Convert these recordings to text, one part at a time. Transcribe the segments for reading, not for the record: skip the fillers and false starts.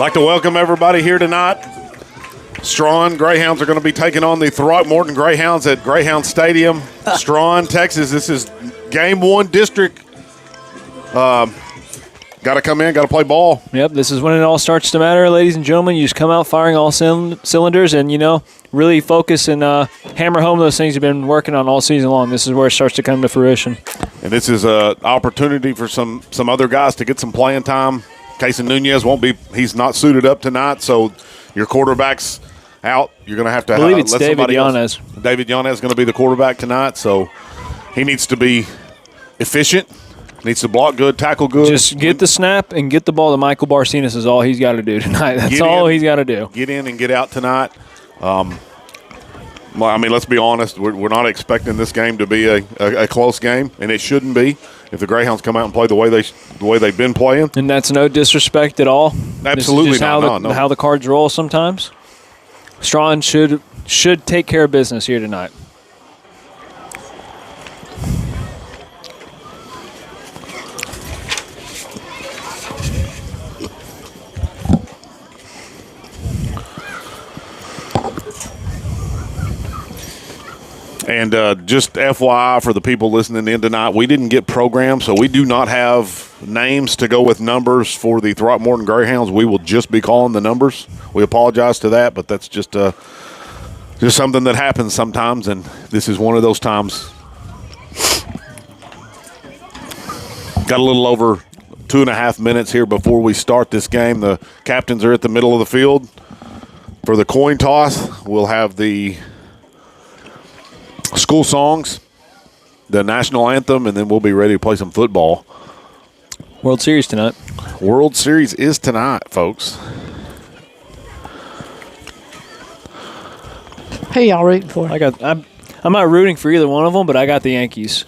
like to welcome everybody here tonight. Strawn Greyhounds are going to be taking on the Throckmorton Greyhounds at Greyhound Stadium, Strawn, Texas. This is Game 1 district. Got to come in, got to play ball. Yep, this is when it all starts to matter, ladies and gentlemen. You just come out firing all cylinders and, really focus and hammer home those things you've been working on all season long. This is where it starts to come to fruition. And this is an opportunity for some other guys to get some playing time. Casey Nunez he's not suited up tonight, so your quarterback's out. You're going to have to I believe it's David Yanez. David Yanez is going to be the quarterback tonight, so he needs to be efficient. Needs to block good, tackle good. Just get the snap and get the ball to Michael Barcenas is all he's got to do tonight. That's all he's got to do. Get in and get out tonight. Let's be honest. We're not expecting this game to be a close game, and it shouldn't be if the Greyhounds come out and play the way they've been playing. And that's no disrespect at all. Absolutely not. How the cards roll sometimes. Strawn should take care of business here tonight. And just FYI for the people listening in tonight, we didn't get programmed, so we do not have names to go with numbers for the Throckmorton Greyhounds. We will just be calling the numbers. We apologize to that, but that's just something that happens sometimes, and this is one of those times. Got a little over 2.5 minutes here before we start this game. The captains are at the middle of the field. For the coin toss, we'll have the school songs, the national anthem, and then we'll be ready to play some football. World Series tonight. World Series is tonight, folks. Who y'all rooting for? I'm not rooting for either one of them, but I got the Yankees.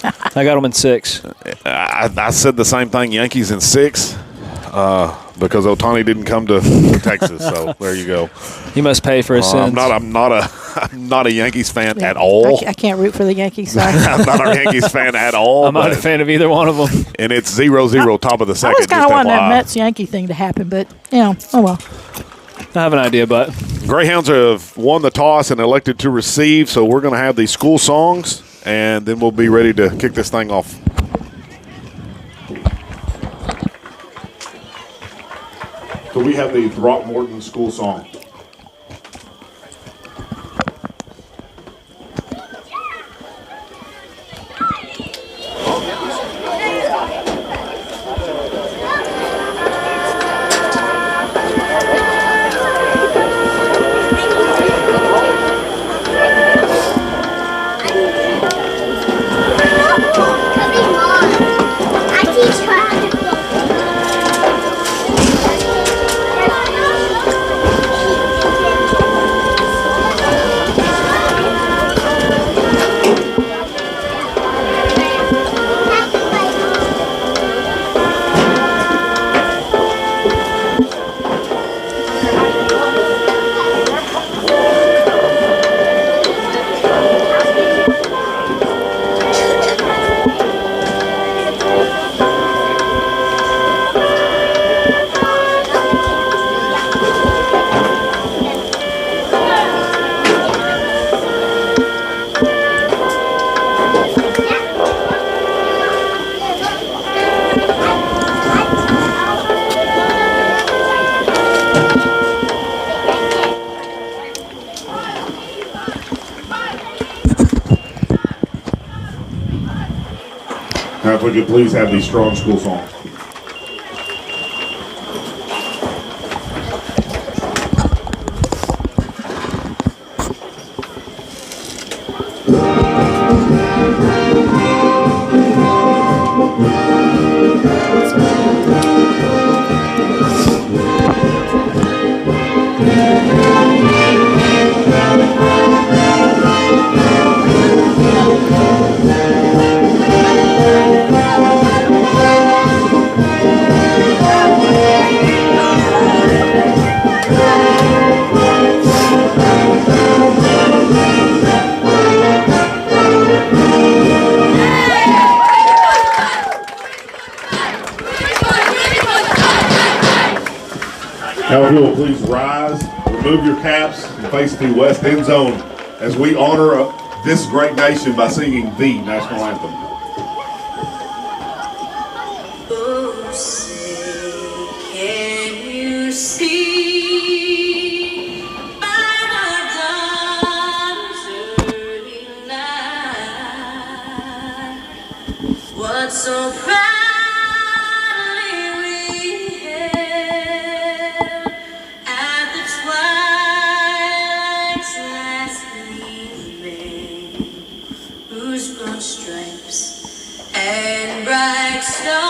I got them in 6. I said the same thing, Yankees in 6, because Ohtani didn't come to Texas, so there you go. He must pay for his sins. I'm not a Yankees fan at all. I can't root for the Yankees. Sorry. I'm not a Yankees fan at all. I'm not a fan of either one of them. And it's 0-0 top of the second. I was kind of wanting that Mets-Yankee thing to happen, but, oh well. I have an idea, but Greyhounds have won the toss and elected to receive, so we're going to have these school songs, and then we'll be ready to kick this thing off. So we have the Throckmorton school song. Now, if we could please have the strong school song. Now, if you will please rise, remove your caps, and face the west end zone as we honor this great nation by singing the national anthem. Oh, say, can you see by the dawn's early light what so proudly we hailed at the twilight's last gleaming, whose broad stripes and bright stars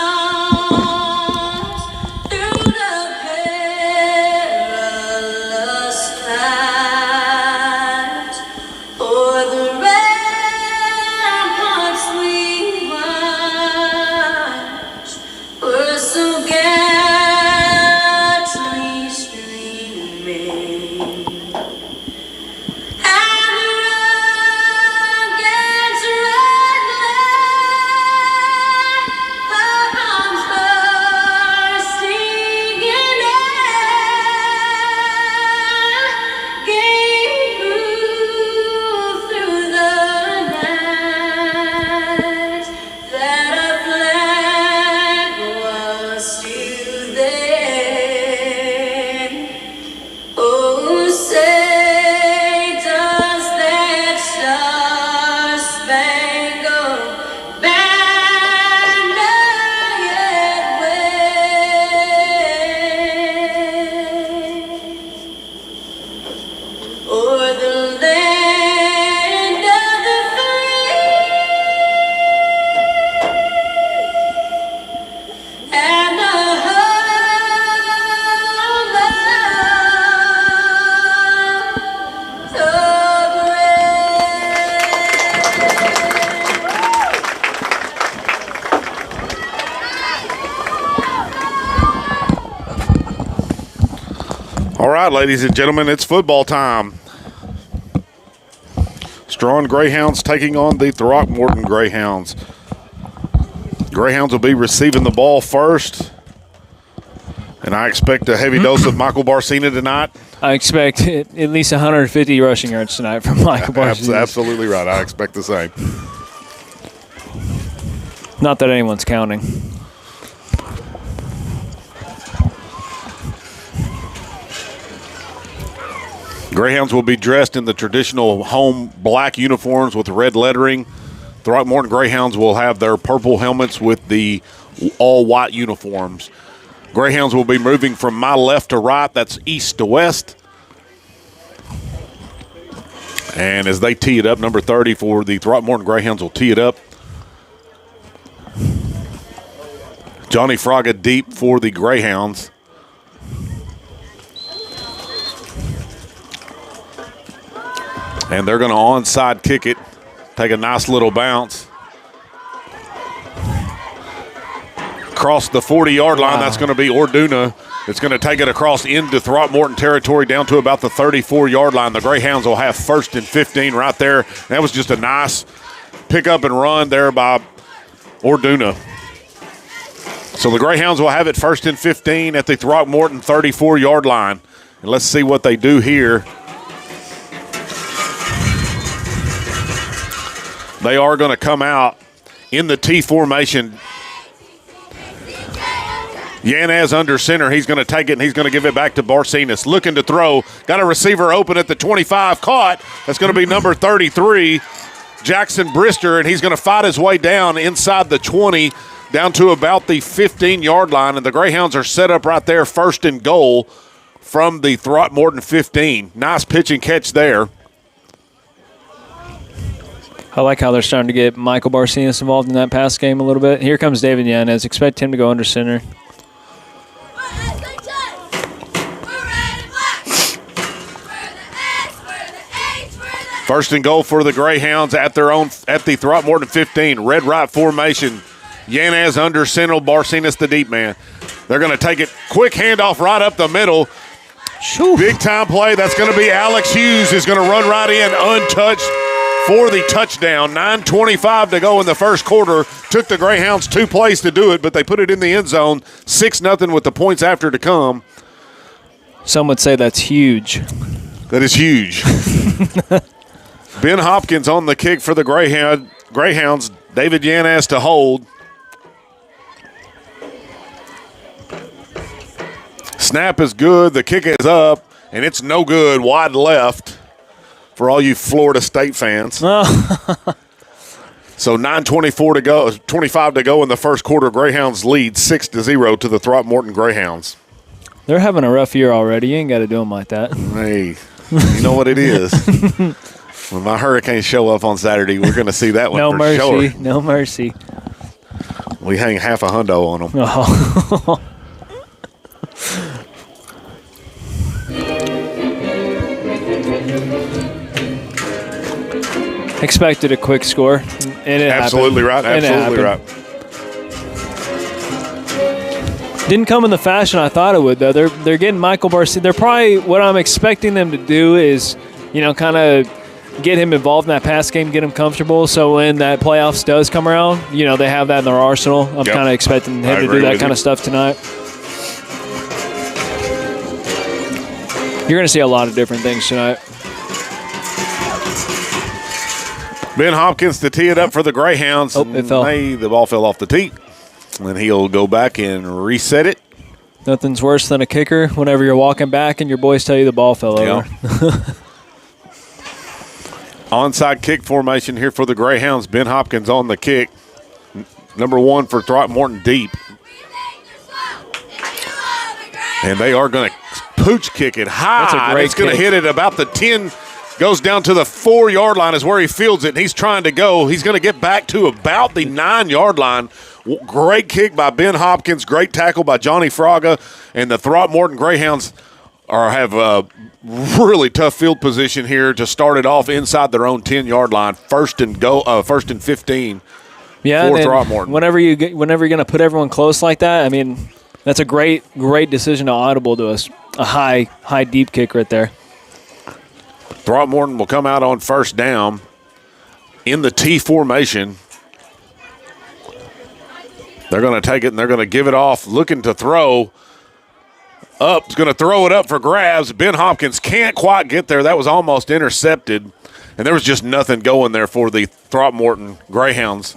through the perilous fight o'er the ramparts we watched were so gallantly streaming. And the rocket's red glare, bombs bursting in air, gave proof through the night that our flag was still there. Oh, say does that star-spangled banner yet wave o'er the land of the free and the home of the All right, ladies and gentlemen, it's football time. Strawn Greyhounds taking on the Throckmorton Greyhounds. Greyhounds will be receiving the ball first, and I expect a heavy dose of Michael Barcina tonight. I expect at least 150 rushing yards tonight from Michael Barcina. Absolutely right. I expect the same. Not that anyone's counting. Greyhounds will be dressed in the traditional home black uniforms with red lettering. Throckmorton Greyhounds will have their purple helmets with the all-white uniforms. Greyhounds will be moving from my left to right. That's east to west. And as they tee it up, number 30 for the Throckmorton Greyhounds will tee it up. Johnny Fraga deep for the Greyhounds. And they're going to onside kick it. Take a nice little bounce. Across the 40-yard line, that's going to be Orduna. It's going to take it across into Throckmorton territory down to about the 34-yard line. The Greyhounds will have 1st and 15 right there. That was just a nice pick up and run there by Orduna. So the Greyhounds will have it 1st and 15 at the Throckmorton 34-yard line. And let's see what they do here. They are going to come out in the T formation. Yanez under center. He's going to take it, and he's going to give it back to Barcinas. Looking to throw. Got a receiver open at the 25. Caught. That's going to be number 33, Jackson Brister, and he's going to fight his way down inside the 20, down to about the 15-yard line, and the Greyhounds are set up right there, 1st and goal from the Throckmorton 15. Nice pitch and catch there. I like how they're starting to get Michael Barcinas involved in that pass game a little bit. Here comes David Yanez. Expect him to go under center. First and goal for the Greyhounds at the Throckmorton 15. Red right formation. Yanez under center, Barcinas the deep man. They're going to take it. Quick handoff right up the middle. Big time play. That's going to be Alex Hughes is going to run right in untouched for the touchdown. 9:25 to go in the first quarter. Took the Greyhounds 2 plays to do it, but they put it in the end zone. 6-0 with the points after to come. Some would say that's huge. That is huge. Ben Hopkins on the kick for the Greyhounds. David Yanez to hold. Snap is good. The kick is up, and it's no good. Wide left for all you Florida State fans. So 9:24 to go, 25 to go in the first quarter. Greyhounds lead 6-0 to the Throckmorton Greyhounds. They're having a rough year already. You ain't got to do them like that. Hey, you know what it is. When my Hurricanes show up on Saturday, we're going to see that one No for mercy. sure. No mercy. We hang half a hundo on them. Oh. Expected a quick score. And it Absolutely happened. right. And it Absolutely right. happened. Didn't come in the fashion I thought it would, though. They're getting Michael Barcia. They're probably, what I'm expecting them to do is, kind of get him involved in that pass game, get him comfortable. So when that playoffs does come around, they have that in their arsenal. I'm kind of expecting him to do that kind of stuff tonight. You're going to see a lot of different things tonight. Ben Hopkins to tee it up for the Greyhounds. Oh, it fell. The ball fell off the tee. And he'll go back and reset it. Nothing's worse than a kicker whenever you're walking back and your boys tell you the ball fell over. Onside kick formation here for the Greyhounds. Ben Hopkins on the kick. Number 1 for Throckmorton deep. And they are going to pooch kick it high. That's a great It's going to kick. hit it about the 10, goes down to the 4-yard line is where he fields it, and he's trying to go. He's going to get back to about the 9-yard line. Great kick by Ben Hopkins. Great tackle by Johnny Fraga. And the Throckmorton Greyhounds have a really tough field position here to start it off inside their own 10-yard line. First and 15 Yeah, for and Throckmorton. whenever you're going to put everyone close like that, I mean, that's a great decision to audible to us. A high deep kick right there. Throckmorton will come out on first down in the T formation. They're going to take it and they're going to give it off, looking to throw. Up, is going to throw it up for grabs. Ben Hopkins can't quite get there. That was almost intercepted. And there was just nothing going there for the Throckmorton Greyhounds.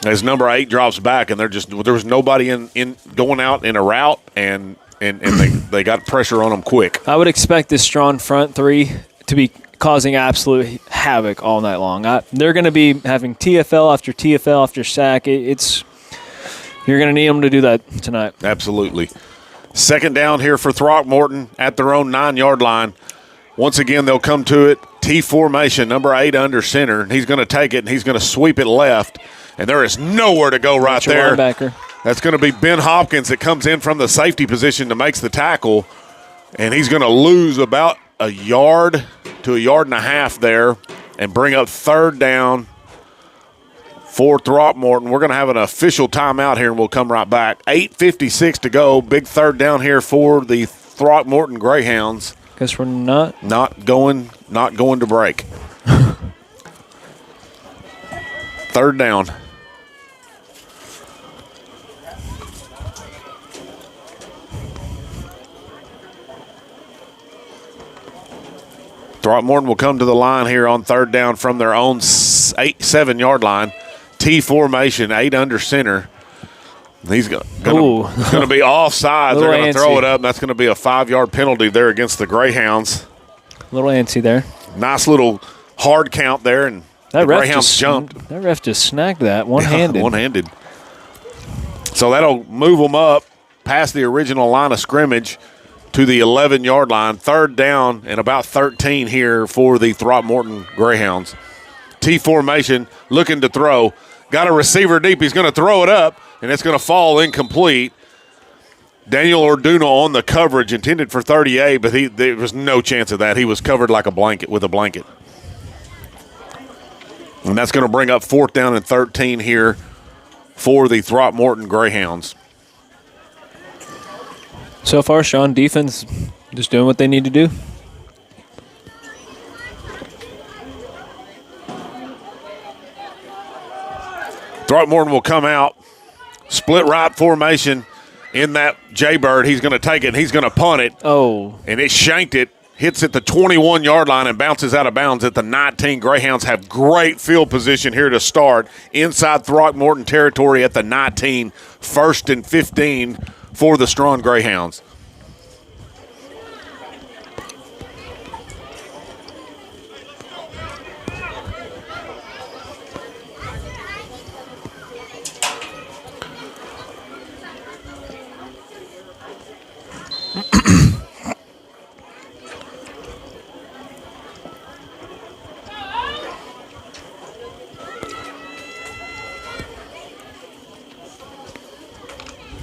As number 8 drops back, and there was nobody in going out in a route, and they got pressure on them quick. I would expect this Strawn front 3 to be causing absolute havoc all night long. They're going to be having TFL after TFL after sack. You're going to need them to do that tonight. Absolutely. Second down here for Throckmorton at their own 9-yard line. Once again, they'll come to it. T formation, number 8 under center. And he's going to take it, and he's going to sweep it left. And there is nowhere to go right there. Linebacker. That's going to be Ben Hopkins that comes in from the safety position to makes the tackle. And he's going to lose about a yard to a yard and a half there and bring up third down for Throckmorton. We're going to have an official timeout here, and we'll come right back. 8:56 to go. Big third down here for the Throckmorton Greyhounds. Guess we're not going to break. Third down. Throckmorton will come to the line here on third down from their own 7-yard line. T formation, 8 under center. He's going to be offside. They're going to throw it up, and that's going to be a 5-yard penalty there against the Greyhounds. A little antsy there. Nice little hard count there, and the Greyhounds jumped. That ref just snagged that one-handed. Yeah, one-handed. So that'll move them up past the original line of scrimmage to the 11-yard line. Third down and about 13 here for the Throckmorton Greyhounds. T formation, looking to throw. Got a receiver deep. He's going to throw it up, and it's going to fall incomplete. Daniel Orduno on the coverage, intended for 38, but there was no chance of that. He was covered like a blanket with a blanket. And that's going to bring up fourth down and 13 here for the Throckmorton Greyhounds. So far, Sean, defense just doing what they need to do. Throckmorton will come out, split right formation, in that Jaybird. He's going to take it, and he's going to punt it. Oh. And it shanked it, hits at the 21-yard line and bounces out of bounds at the 19. Greyhounds have great field position here to start inside Throckmorton territory at the 19, 1st and 15 for the Strawn Greyhounds.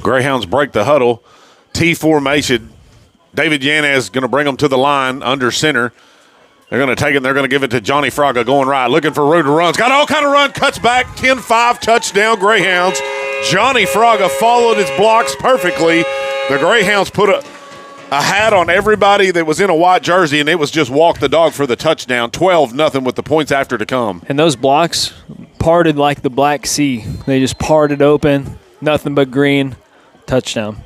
Greyhounds break the huddle. T formation. David Yanez is going to bring them to the line under center. They're going to take it and they're going to give it to Johnny Fraga going right. Looking for room to run. Got all kind of run. Cuts back. 10-5 touchdown Greyhounds. Johnny Fraga followed his blocks perfectly. The Greyhounds put a hat on everybody that was in a white jersey, and it was just walk the dog for the touchdown. 12-0 with the points after to come. And those blocks parted like the Black Sea. They just parted open. Nothing but green. Touchdown.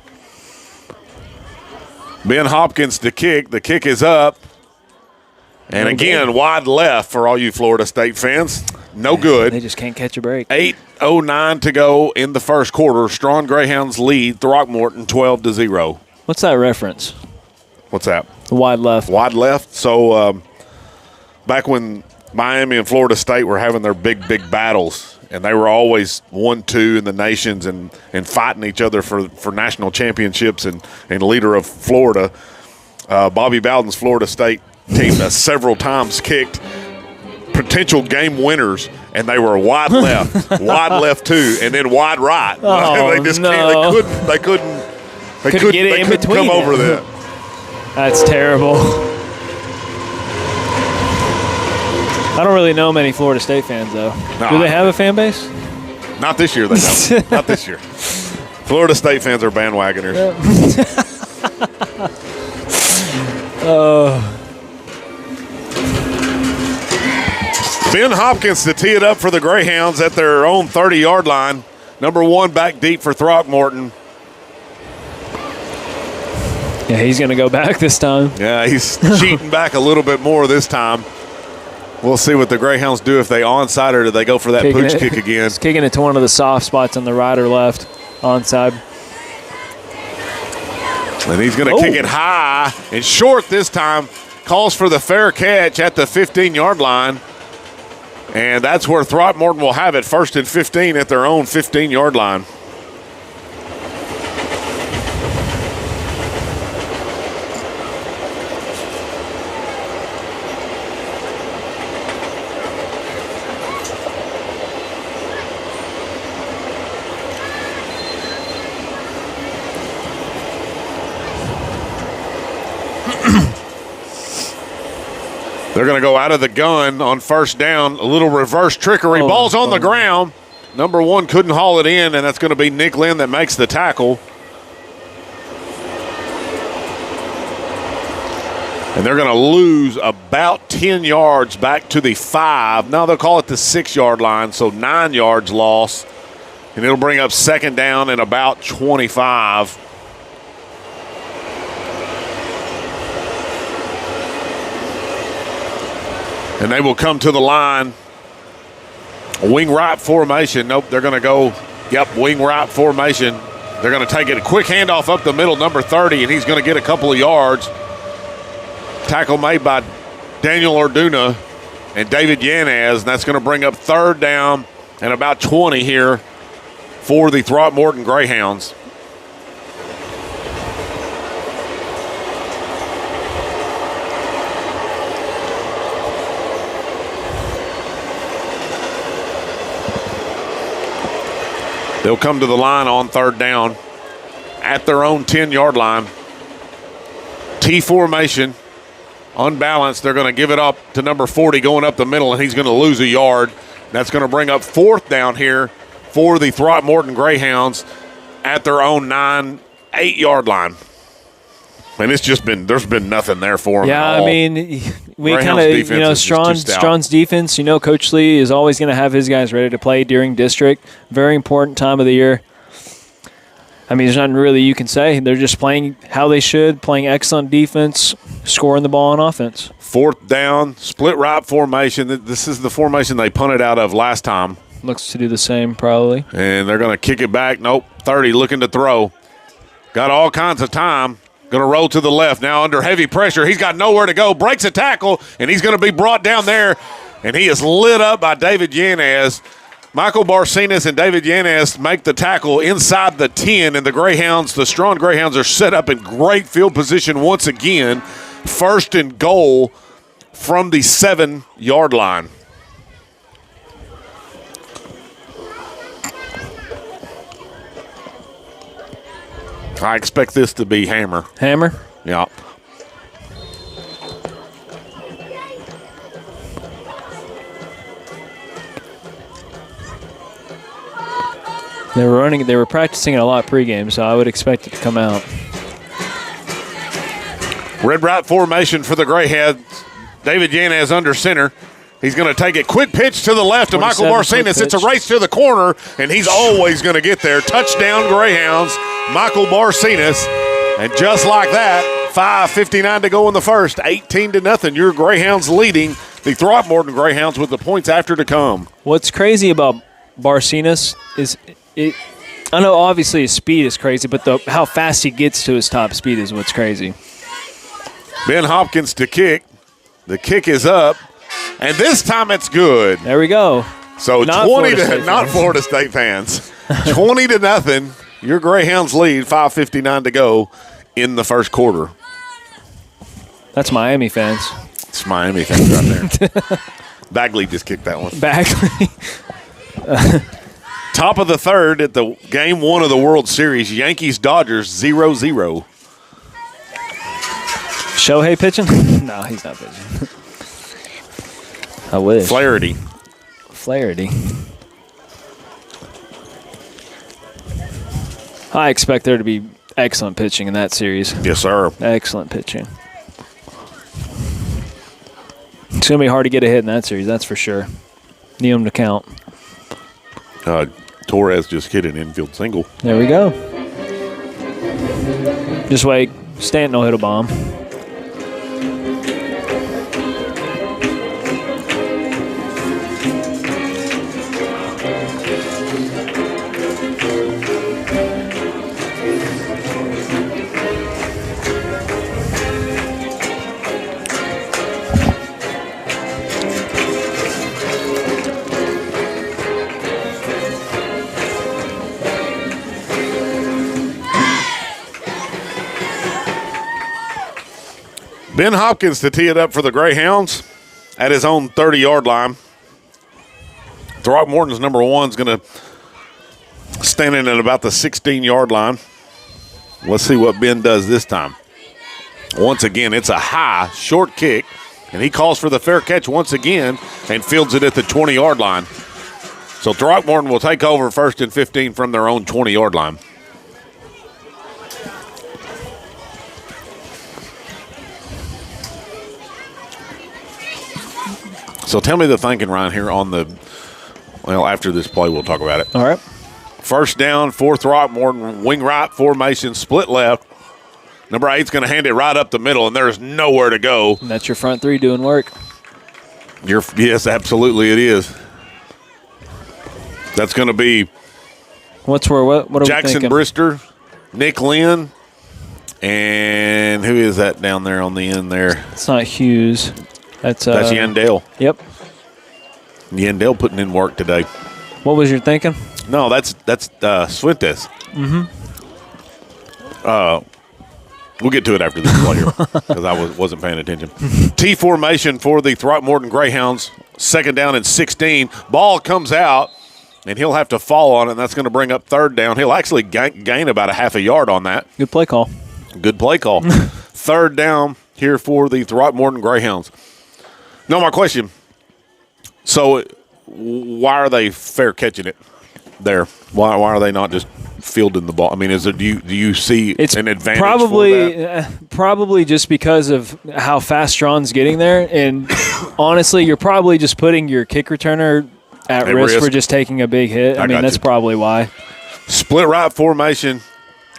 Ben Hopkins to kick. The kick is up. And again, wide left for all you Florida State fans. No good. They just can't catch a break. 8:09 to go in the first quarter. Strawn Greyhounds lead Throckmorton 12-0. What's that reference? What's that? The wide left. Wide left. So back when Miami and Florida State were having their big battles, and they were always 1-2 in the nations and fighting each other for national championships and leader of Florida, Bobby Bowden's Florida State team several times kicked potential game winners, and they were wide left too, and then wide right. Oh, they just no. can't. They couldn't get it in between come over it. that. That's terrible. I don't really know many Florida State fans, though. No, Do they have a fan base? Not this year, they don't. Not this year. Florida State fans are bandwagoners. Ben Hopkins to tee it up for the Greyhounds at their own 30-yard line. Number 1 back deep for Throckmorton. Yeah, he's going to go back this time. Yeah, he's cheating back a little bit more this time. We'll see what the Greyhounds do if they onside or do they go for that pooch kick again. He's kicking it to one of the soft spots on the right or left onside. And he's going to kick it high and short this time. Calls for the fair catch at the 15-yard line. And that's where Throckmorton will have it, 1st and 15 at their own 15-yard line. They're going to go out of the gun on 1st down. A little reverse trickery. Ball's on the ground. Number 1 couldn't haul it in, and that's going to be Nick Lynn that makes the tackle. And they're going to lose about 10 yards back to the 5. Now they'll call it the 6-yard line, so 9 yards lost. And it'll bring up 2nd down and about 25. And they will come to the line. Wing right formation. Nope, they're going to go, wing right formation. They're going to take it. A quick handoff up the middle, number 30, and he's going to get a couple of yards. Tackle made by Daniel Orduna and David Yanez, and that's going to bring up 3rd down and about 20 here for the Throckmorton Greyhounds. They'll come to the line on 3rd down at their own 10-yard line. T formation, unbalanced. They're going to give it up to number 40 going up the middle, and he's going to lose a yard. That's going to bring up 4th down here for the Throckmorton Greyhounds at their own 8-yard line. And it's just been, there's been nothing there for them. Yeah, I mean, we kind of, Strawn's defense, Coach Lee is always going to have his guys ready to play during district. Very important time of the year. I mean, there's nothing really you can say. They're just playing how they should, playing excellent defense, scoring the ball on offense. 4th down, split right formation. This is the formation they punted out of last time. Looks to do the same probably. And they're going to kick it back. Nope, 30 looking to throw. Got all kinds of time. Going to roll to the left. Now under heavy pressure. He's got nowhere to go. Breaks a tackle, and he's going to be brought down there. And he is lit up by David Yanez. Michael Barcenas and David Yanez make the tackle inside the 10, and the Strawn Greyhounds are set up in great field position once again. 1st and goal from the 7-yard line. I expect this to be hammer. Hammer? Yeah. They were practicing it a lot pregame, so I would expect it to come out. Red right formation for the Greyhounds. David Yanez under center. He's going to take it. Quick pitch to the left to Michael Barcenas. It's a race to the corner, and he's always going to get there. Touchdown Greyhounds, Michael Barcenas. And just like that, 5:59 to go in the first, 18-0. Your Greyhounds leading the Throckmorton Greyhounds with the points after to come. What's crazy about Barcenas is I know obviously his speed is crazy, but how fast he gets to his top speed is what's crazy. Ben Hopkins to kick. The kick is up, and this time it's good. There we go. So Not 20 Florida to State not fans. Florida State fans. 20-0. Your Greyhounds lead. 5:59 to go in the first quarter. That's Miami fans. It's Miami fans right there. Bagley just kicked that one. Bagley. Top of the third at the game 1 of the World Series. Yankees-Dodgers 0-0. Shohei pitching? No, he's not pitching. I wish. Flaherty. I expect there to be excellent pitching in that series. Yes, sir. Excellent pitching. It's going to be hard to get a hit in that series, that's for sure. Need them to count. Torres just hit an infield single. There we go. Just wait. Stanton will hit a bomb. Ben Hopkins to tee it up for the Greyhounds at his own 30-yard line. Throckmorton's number 1 is going to stand in at about the 16-yard line. Let's see what Ben does this time. Once again, it's a high, short kick, and he calls for the fair catch once again and fields it at the 20-yard line. So Throckmorton will take over 1st and 15 from their own 20-yard line. So tell me the thinking, Ryan, here on after this play, we'll talk about it. All right. 1st down for Throckmorton, wing right formation, split left. Number 8's going to hand it right up the middle, and there's nowhere to go. And that's your front three doing work. Yes, absolutely it is. That's going to be What are we Jackson thinking? Brister, Nick Lynn, and who is that down there on the end there? It's not Hughes. That's Yandale. Yep. Yandale putting in work today. What was your thinking? No, that's Suentes. Mm-hmm. We'll get to it after this play here because I wasn't paying attention. T formation for the Throckmorton Greyhounds. 2nd down and 16. Ball comes out, and he'll have to fall on it, and that's going to bring up 3rd down. He'll actually gain about a half a yard on that. Good play call. Good play call. 3rd down here for the Throckmorton Greyhounds. No, my question. So, why are they fair catching it there? Why are they not just fielding the ball? I mean, do you see an advantage? Probably just because of how fast Strawn's getting there, and honestly, you're probably just putting your kick returner at risk for just taking a big hit. I mean, that's probably why. Split right formation.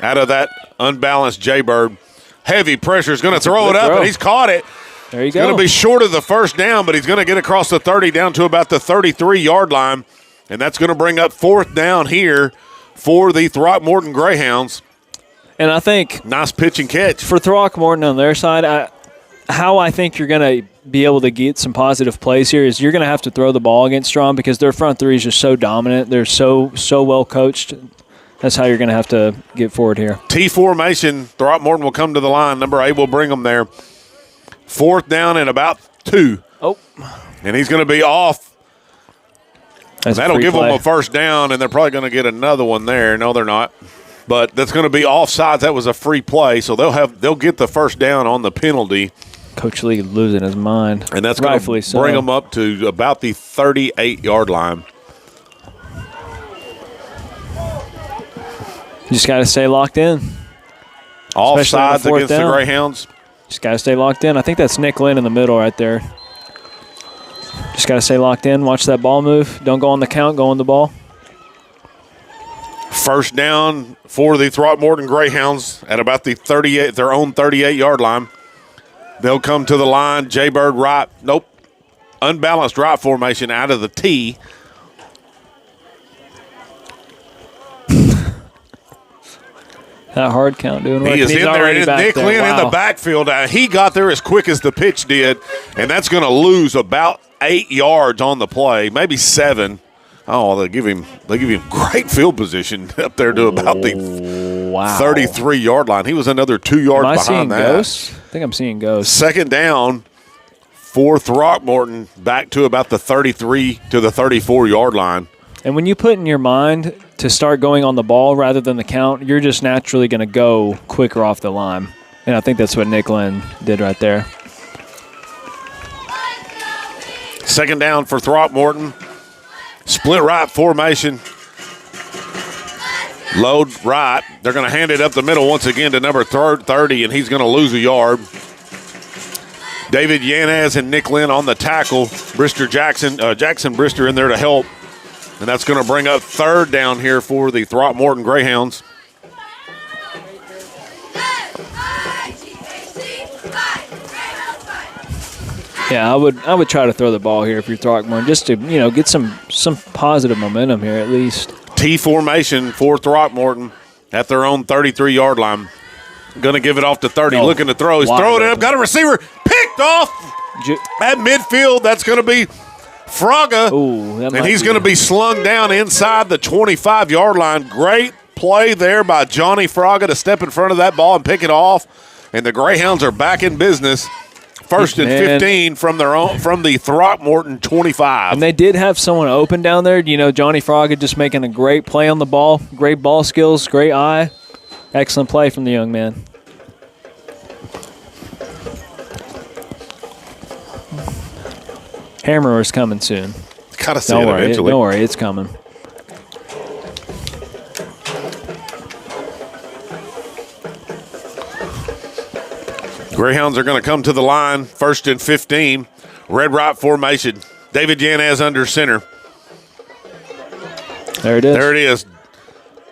out of that unbalanced Jaybird. Heavy pressure is going to throw it up, throw. and he's caught it. There you It's go. going to be short of the first down, but he's going to get across the 30 down to about the 33-yard line, and that's going to bring up 4th down here for the Throckmorton Greyhounds. And I think Nice pitch and catch. for Throckmorton on their side, how I think you're going to be able to get some positive plays here is you're going to have to throw the ball against Strawn because their front three is just so dominant. They're so well coached. That's how you're going to have to get forward here. T formation. Throckmorton will come to the line. Number 8 will bring them there. 4th down and about 2. Oh, And he's going to be off. that's a That'll free give play. them a first down, and they're probably going to get another one there. No, they're not. But that's going to be offsides. That was a free play, so they'll get the first down on the penalty, Coach Lee losing his mind. and that's going Rightfully to so. bring them up to about the 38-yard line. You just got to stay locked in. Especially on the Offsides 4th against the down. Greyhounds. Just got to stay locked in. I think that's Nick Lynn in the middle right there. Just got to stay locked in. Watch that ball move. Don't go on the count. Go on the ball. First down for the Throckmorton Greyhounds at about the 38, their own 38-yard line. They'll come to the line. Jaybird right. Nope. Unbalanced right formation out of the T. That hard count doing work. He is and he's in there. already And back Nick there. Lynn in Wow. the backfield. He got there as quick as the pitch did, and that's going to lose about 8 yards on the play, maybe 7. Oh, they give him great field position up there to about the Wow. 33-yard line. He was another 2 yards Am I seeing behind that. ghosts? I think I'm seeing ghosts. Second down for Throckmorton, back to about the 33 to the 34-yard line. And when you put in your mind to start going on the ball rather than the count, you're just naturally going to go quicker off the line. And I think that's what Nick Lynn did right there. Second down for Throckmorton. Split right formation. Load right. They're going to hand it up the middle once again to number 30, and he's going to lose a yard. David Yanez and Nick Lynn on the tackle. Jackson Brister in there to help. And that's going to bring up 3rd down here for the Throckmorton Greyhounds. Yeah, I would try to throw the ball here if you're Throckmorton, just to get some positive momentum here at least. T formation for Throckmorton at their own 33-yard line. Going to give it off to 30, No. looking to throw. He's Wide throwing it up, open. got a receiver, picked off at midfield. That's going to be Fraga, Ooh, that and might he's be- going to be slung down inside the 25-yard line. Great play there by Johnny Fraga to step in front of that ball and pick it off, and the Greyhounds are back in business. First and Man. 15 from the Throckmorton 25. And they did have someone open down there. Johnny Frogga just making a great play on the ball. Great ball skills, great eye. Excellent play from the young man. Hammerer's coming soon. Gotta see Don't it worry, eventually. don't worry, it's coming. Greyhounds are going to come to the line, 1st and 15. Red right formation. David Yanez under center. There it is. There it is.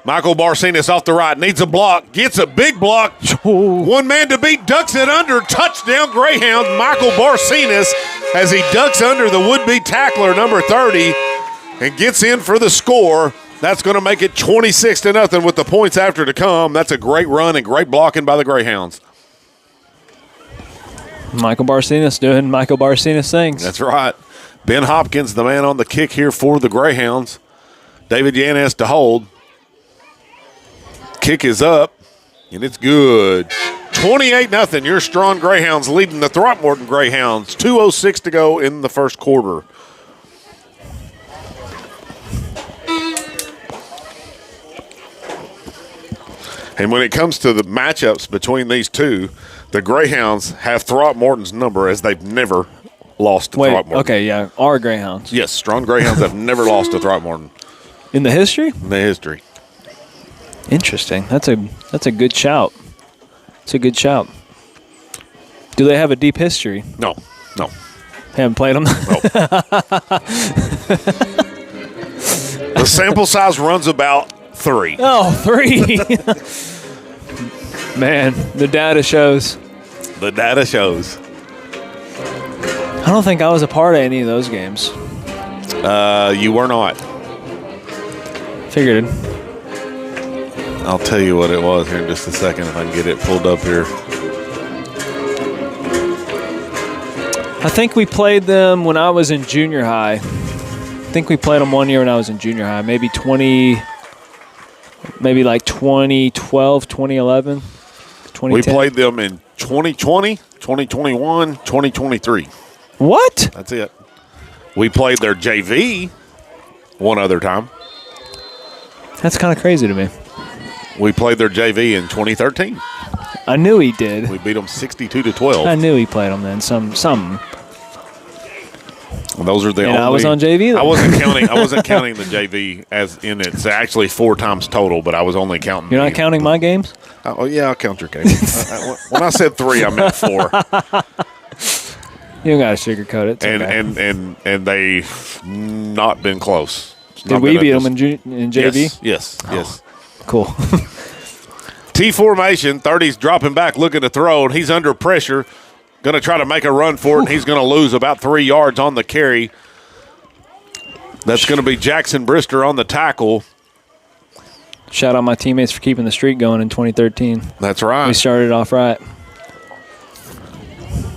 Michael Barcenas off the right. Needs a block. Gets a big block. One man to beat. Ducks it under. Touchdown Greyhounds. Michael Barcenas as he ducks under the would-be tackler, number 30, and gets in for the score. That's going to make it 26-0 with the points after to come. That's a great run and great blocking by the Greyhounds. Michael Barcenas doing Michael Barcenas things. That's right. Ben Hopkins, the man on the kick here for the Greyhounds. David Yanez to hold. Kick is up, and it's good. 28-0. Your Strawn Greyhounds leading the Throckmorton Greyhounds. 2:06 to go in the first quarter. And when it comes to the matchups between these two, the Greyhounds have Throckmorton's number as they've never lost to Wait, Throckmorton. okay, yeah, our Greyhounds. Yes, Strawn Greyhounds have never lost to Throckmorton In the history? in the history. Interesting. That's a good shout. It's a good shout. Do they have a deep history? No. Haven't played them. The sample size runs about 3. Oh, 3. Man, the data shows. The data shows. I don't think I was a part of any of those games. You were not. Figured. I'll tell you what it was here in just a second if I can get it pulled up here. I think we played them when I was in junior high. I think we played them one year when I was in junior high. Maybe like 2012, 2011, 2010. We played them in 2020, 2021, 2023. What? That's it. We played their JV one other time. That's kind of crazy to me. We played their JV in 2013. I knew he did. We beat them 62-12. I knew he played them then. Something. And those are the And only. I was on JV then. I wasn't counting the JV as in it's actually 4 times total, but I was only counting. You're not counting my games? Oh yeah, I'll count your games. When I said 3, I meant 4. You don't got to sugarcoat it. It's and, okay. and they've not been close. It's Did not we been beat a- them in JV? Yes. Cool. T formation, 30's dropping back, looking to throw, and he's under pressure. Going to try to make a run for it, and he's going to lose about 3 yards on the carry. That's going to be Jackson Brister on the tackle. Shout out my teammates for keeping the streak going in 2013. That's right. We started off right.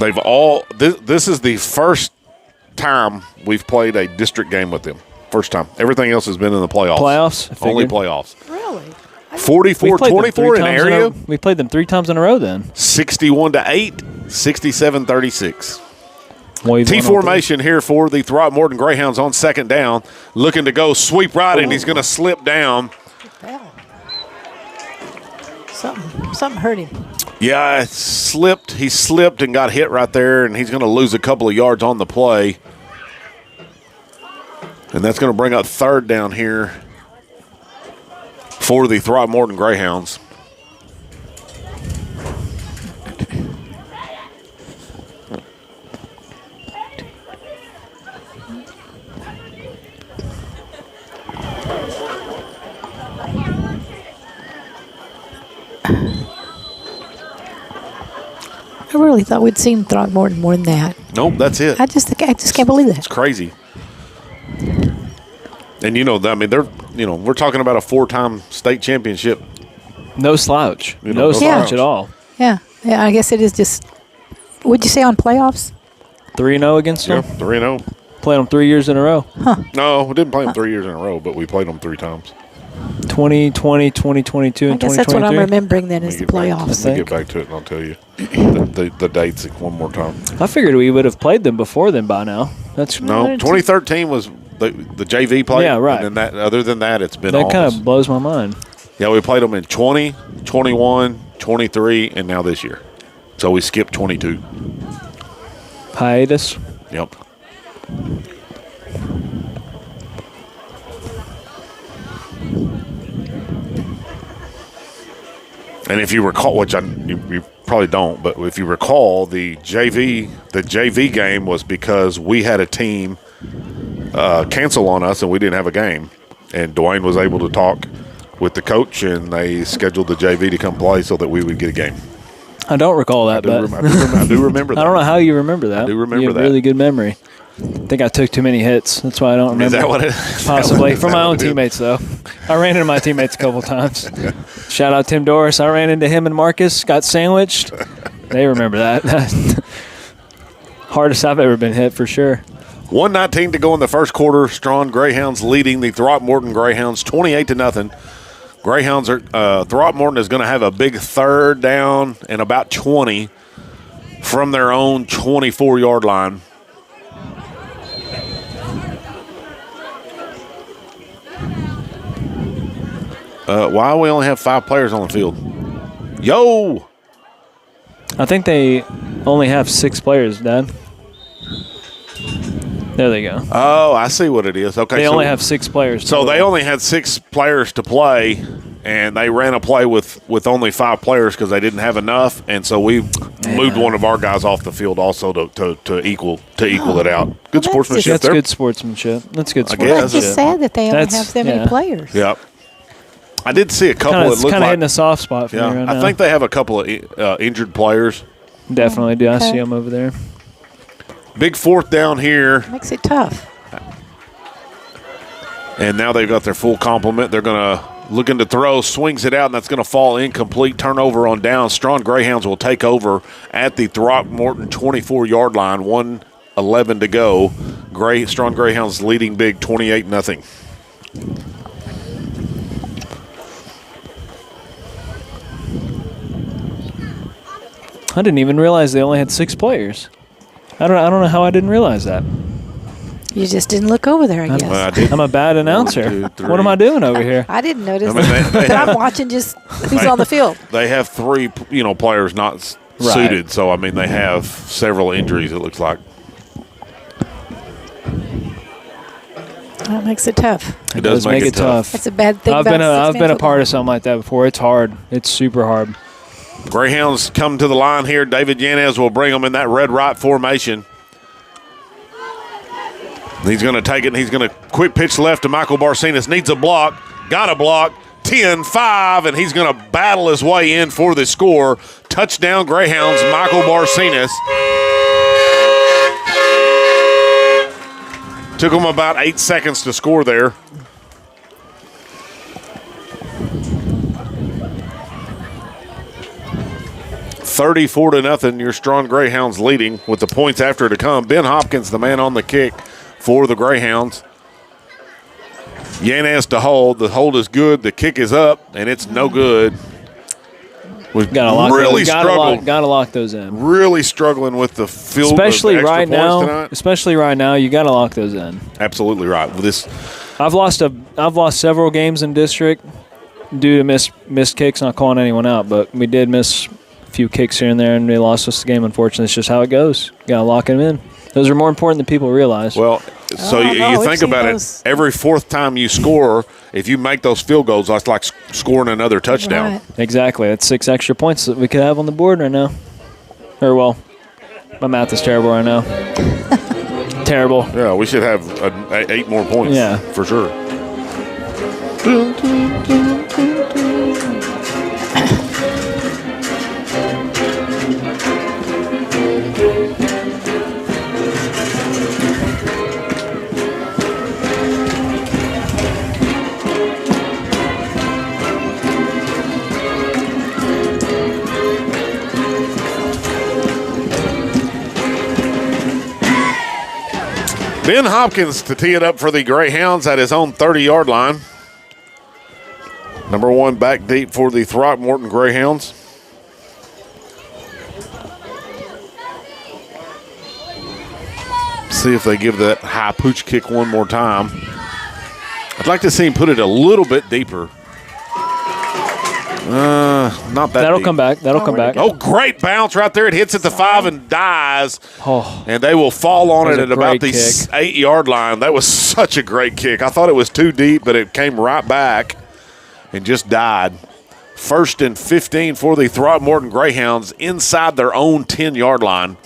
They've all. This is the first time we've played a district game with them. First time. Everything else has been in the playoffs. Playoffs? I Only figured. playoffs. Really? 44-24 in area. We played them 3 times in a row then. 61-8, 67-36. Well, we've T won all formation here for the Throckmorton Greyhounds on second down. Looking to go sweep right, and he's going to slip down. Well, something hurt him. Yeah, it slipped. He slipped and got hit right there, and he's going to lose a couple of yards on the play. And that's going to bring up third down here for the Throckmorton Greyhounds. I really thought we'd seen Throckmorton more than that. Nope, that's it. I just can't believe that. It's crazy. And we're talking about a 4-time state championship. No slouch. No No slouch slouch. at all. Yeah, I guess it is just. What'd you say on playoffs? 3-0 against Yeah, them. 3-0. Played them 3 years in a row. No, we didn't play them 3 years in a row, but we played them 3 times. 2020, 2022, I and guess that's what I'm 2023. remembering then is the Let me playoffs. get think. back to it, and I'll tell you the dates one more time. I figured we would have played them before then by now. That's No, 2013 was the JV play. Yeah, right. And then other than that, it's been that all kind this. of blows my mind. Yeah, we played them in 20, 21, 23, and now this year. So we skipped 22. Hiatus. Yep. And if you recall, which you probably don't, but if you recall, the JV game was because we had a team cancel on us and we didn't have a game. And Dwayne was able to talk with the coach, and they scheduled the JV to come play so that we would get a game. I don't recall that, but I do remember that. I don't know how you remember that. I do remember you have that. really good memory. I think I took too many hits. That's why I don't remember. Is that what it is? Possibly. Is From that my what own it is? teammates, though. I ran into my teammates a couple times. Shout out Tim Doris. I ran into him and Marcus, got sandwiched. They remember that. Hardest I've ever been hit, for sure. 1:19 to go in the first quarter. Strawn Greyhounds leading the Throckmorton Greyhounds 28-0. Greyhounds are Throckmorton is going to have a big third down and about 20 from their own 24-yard line. Why we only have 5 players on the field? Yo! I think they only have 6 players, Dad. There they go. Oh, I see what it is. Okay, They so, only have 6 players. so they total. only had 6 players to play, and they ran a play with only 5 players because they didn't have enough, and so we moved one of our guys off the field also to equal it out. Good Well, sportsmanship That's there. good sportsmanship. That's good I guess. sportsmanship. It's just sad that they only That's- have so many yeah. players. Yep. I did see a couple. Kinda, It it's looked kind of like, hitting a soft spot for me right now. I think they have a couple of injured players. Definitely do. I Okay. see them over there. Big fourth down here, Makes it tough. and now they've got their full complement. They're going to looking to throw, swings it out, and that's going to fall incomplete. Turnover on down. Strawn Greyhounds will take over at the Throckmorton 24-yard line. 1:11 to go. Strawn Greyhounds leading big, 28-0. I didn't even realize they only had 6 players. I don't know how I didn't realize that. You just didn't look over there, I guess. Well, I did. I'm a bad announcer. 1, 2, 3. What am I doing over here? I didn't notice I mean, that. But I'm watching just who's on the field. They have 3, players not Right. suited. So, I mean, they have several injuries, it looks like. That makes it tough. It does make it tough. That's a bad thing I've about been six-man a part football. of something like that before. It's hard. It's super hard. Greyhounds come to the line here. David Yanez will bring them in that red right formation. He's going to take it, and he's going to quick pitch left to Michael Barcenas. Needs a block. Got a block. 10-5, and he's going to battle his way in for the score. Touchdown Greyhounds, Michael Barcenas. Took him about 8 seconds to score there. $34-0. Your Strawn Greyhounds leading with the points after to come. Ben Hopkins, the man on the kick for the Greyhounds. Yanez to hold. The hold is good. The kick is up, and it's no good. We've Gotta lock really those, struggled. gotta lock those in. Really struggling with the field. Especially of extra right points now. tonight. Especially right now, you gotta lock those in. Absolutely right. This I've lost several games in district due to missed kicks. Not calling anyone out, but we did miss a few kicks here and there, and they lost us the game. Unfortunately, it's just how it goes. Gotta lock them in. Those are more important than people realize. well, so Oh, no, you we've think seen about those. it. Every fourth time you score, if you make those field goals, that's like scoring another touchdown. Right. Exactly. That's 6 extra points that we could have on the board right now. Or, well, my math is terrible right now. Terrible. Yeah, we should have 8 more points. Yeah. for sure. Ben Hopkins to tee it up for the Greyhounds at his own 30-yard line. Number 1 back deep for the Throckmorton Greyhounds. See if they give that high pooch kick one more time. I'd like to see him put it a little bit deeper. Not that That'll deep. come back. That'll come back. Oh, great bounce right there. It hits at the 5 and dies. Oh. And they will fall on That it was at a about great the kick. 8-yard line. That was such a great kick. I thought it was too deep, but it came right back and just died. 1st and 15 for the Throckmorton Greyhounds inside their own 10-yard line.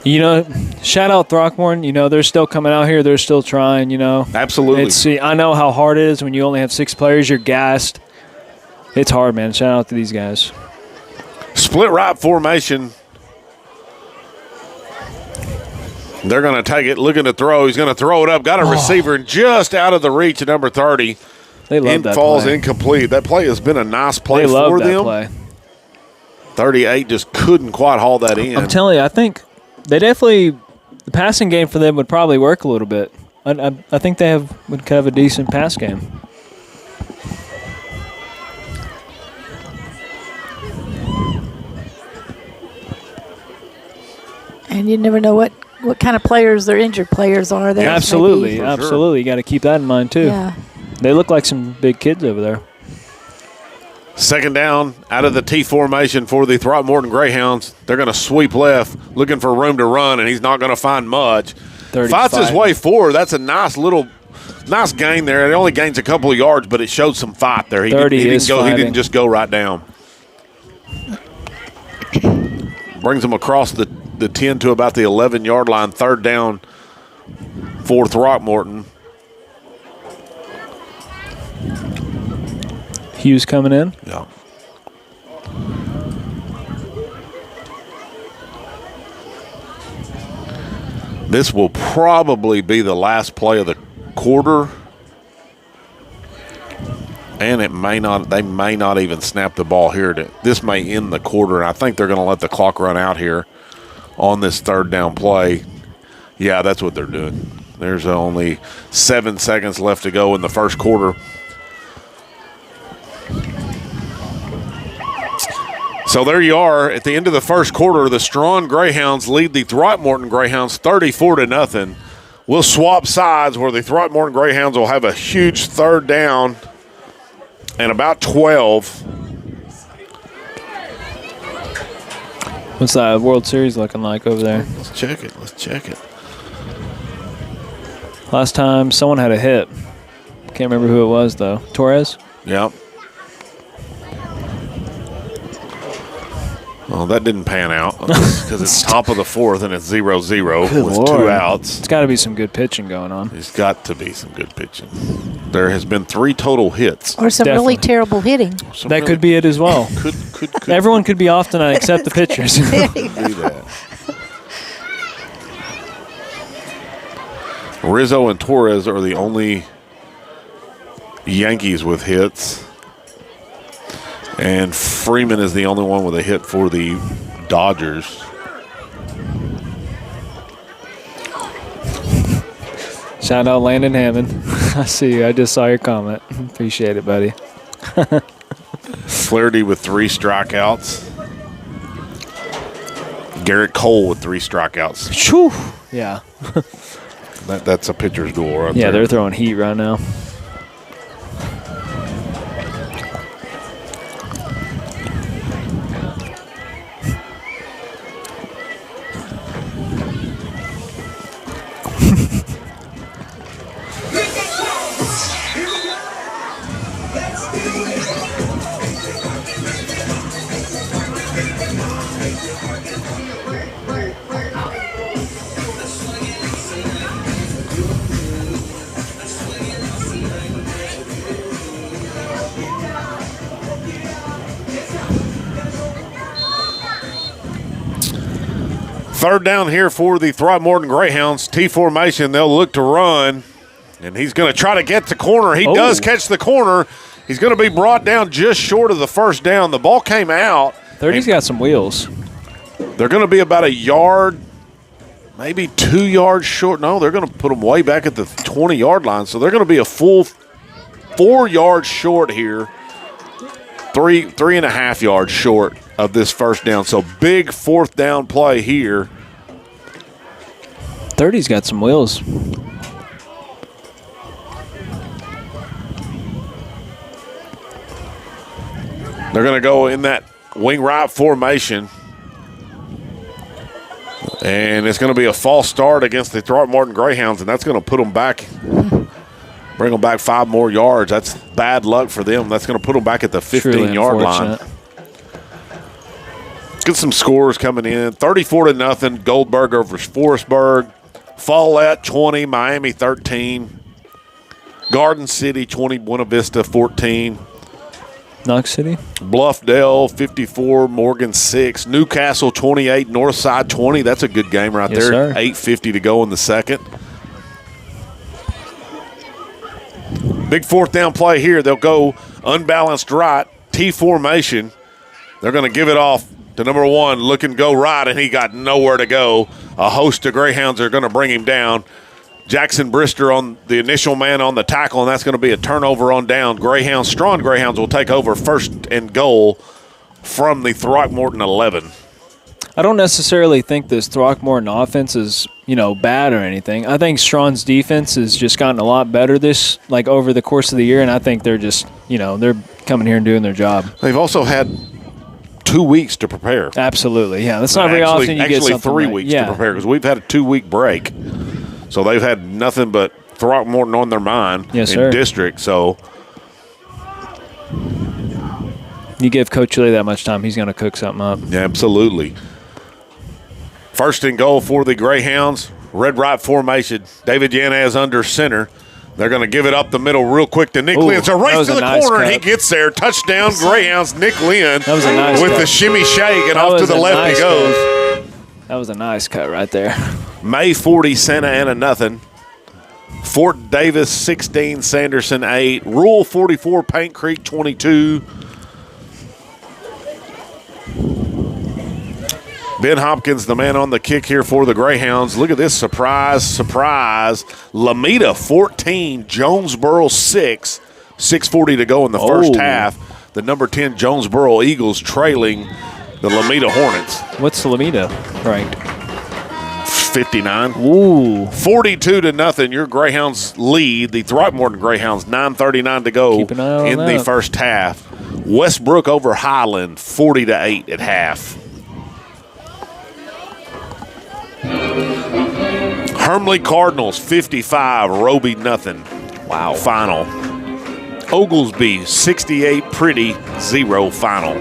You know, shout out Throckmorton. You know, they're still coming out here. They're still trying, you know. Absolutely. I know how hard it is when you only have 6 players. You're gassed. It's hard, man. Shout out to these guys. Split right formation. They're going to take it, looking to throw. He's going to throw it up. Got a receiver and just out of the reach of number 30. They love It that falls play. incomplete. That play has been a nice play They love for that them. play. 38 just couldn't quite haul that in. I'm telling you, I think they definitely the passing game for them would probably work a little bit. I think they would have a decent pass game. And you never know what kind of players their injured players are. There, Absolutely, maybe. sure. absolutely. You got to keep that in mind too. Yeah. They look like some big kids over there. 2nd down out of the T formation for the Throckmorton Greyhounds. They're going to sweep left, looking for room to run, and he's not going to find much. 35. Fights his way forward. That's a nice gain there. It only gains a couple of yards, but it showed some fight there. He 30 didn't is go. He fighting. didn't just go right down. Brings him across the 10 to about the 11-yard line. 3rd down for Throckmorton. Hughes coming in. Yeah. This will probably be the last play of the quarter. And it may not, they may not even snap the ball here. This may end the quarter, and I think they're going to let the clock run out here on this third down play. Yeah, that's what they're doing. There's only 7 seconds left to go in the first quarter. So there you are. At the end of the first quarter, the Strawn Greyhounds lead the Throckmorton Greyhounds 34-0. We'll swap sides where the Throckmorton Greyhounds will have a huge third down and about 12. What's that World Series looking like over there? Let's check it. Let's check it. Last time someone had a hit. Can't remember who it was, though. Torres? Yep. Well, that didn't pan out because it's top of the fourth and it's 0-0 with Lord. 2 outs. It's got to be some good pitching going on. There's got to be some good pitching. There has been 3 total hits. Or some Definitely. really terrible hitting. Some That really could be it as well. could Everyone could be off tonight except the pitchers. do that. Rizzo and Torres are the only Yankees with hits. And Freeman is the only one with a hit for the Dodgers. Shout out Landon Hammond. I see you. I just saw your comment. Appreciate it, buddy. Flaherty with 3 strikeouts. Garrett Cole with 3 strikeouts. Whew. Yeah. That's a pitcher's duel right Yeah, there. they're throwing heat right now. Third down here for the Throckmorton Greyhounds. T formation. They'll look to run. And he's going to try to get the corner. He does catch the corner. He's going to be brought down just short of the first down. The ball came out. 30's got some wheels. They're going to be about a yard, maybe 2 yards short. No, they're going to put them way back at the 20-yard line. So they're going to be a full 4 yards short here. 3.5 yards short of this first down. So big fourth down play here. 30's got some wheels. They're going to go in that wing right formation. And it's going to be a false start against the Throckmorton Greyhounds, and that's going to put them back, bring them back 5 more yards. That's bad luck for them. That's going to put them back at the 15-yard line. Let's get some scores coming in. 34-0, Goldberg over Forestburg. Follett, 20, Miami, 13. Garden City, 20, Buena Vista, 14. Knox City? Bluffdale, 54, Morgan, 6. Newcastle, 28, Northside, 20. That's a good game right Yes, there. sir. 8:50 to go in the second. Big fourth down play here. They'll go unbalanced right, T formation. They're going to give it off to number 1, look and go right, and he got nowhere to go. A host of Greyhounds are going to bring him down. Jackson Brister on the initial man on the tackle, and that's going to be a turnover on down. Greyhounds, Strawn Greyhounds will take over first and goal from the Throckmorton 11. I don't necessarily think this Throckmorton offense is, bad or anything. I think Strawn's defense has just gotten a lot better over the course of the year, and I think they're just, they're coming here and doing their job. They've also had 2 weeks to prepare. Absolutely, yeah. That's not very often you get something 3 like, weeks to prepare because we've had a 2-week break. So they've had nothing but Throckmorton on their mind Yes, in sir. district. So You give Coach Lee that much time, he's going to cook something up. yeah, absolutely. First and goal for the Greyhounds. Red right formation. David Yanez under center. They're going to give it up the middle real quick to Nick Ooh, Lynn. It's a that race was to a the nice corner, and he cut. gets there. Touchdown, Greyhounds. Nick Lynn That was a nice with cut. the shimmy shake, and That off to was the a left nice he goes. That was a nice cut right there. May 40, Santa Ana nothing. Fort Davis 16, Sanderson 8. Rule 44, Paint Creek 22. Ben Hopkins, the man on the kick here for the Greyhounds. Look at this surprise. Lameda 14, Jonesboro 6. 6:40 to go in the first half. The number 10 Jonesboro Eagles trailing the Lameda Hornets. What's Lameda ranked? 59. Ooh. 42 to nothing. Your Greyhounds lead. The Throckmorton Greyhounds, 9:39 to go Keep an eye on in the that. first half. Westbrook over Highland, 40-8 at half. Hermley Cardinals, 55. Roby nothing. Wow. Final. Oglesby, 68. Pretty, 0 final.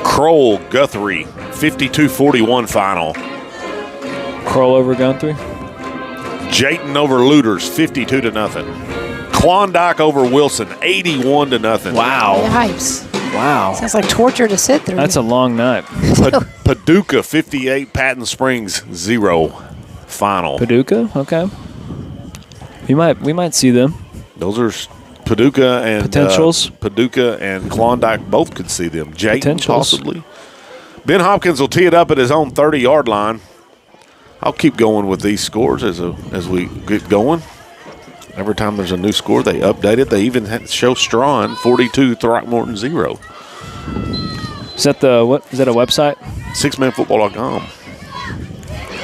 Kroll, Guthrie, 52-41 final. Kroll over Guthrie. Jayton over Looters, 52 to nothing. Klondike over Wilson, 81 to nothing. Wow. Yipes. Wow. Sounds like torture to sit through. That's a long night. Paducah, 58. Patton Springs, 0 final. Paducah? Okay. We might see them. Those are Paducah and Potentials. Paducah and Klondike both could see them. Jayton Potentials. possibly. Ben Hopkins will tee it up at his own 30-yard line. I'll keep going with these scores as we get going. Every time there's a new score, they update it. They even show Strawn 42, Throckmorton 0. Is that a website? Sixmanfootball.com.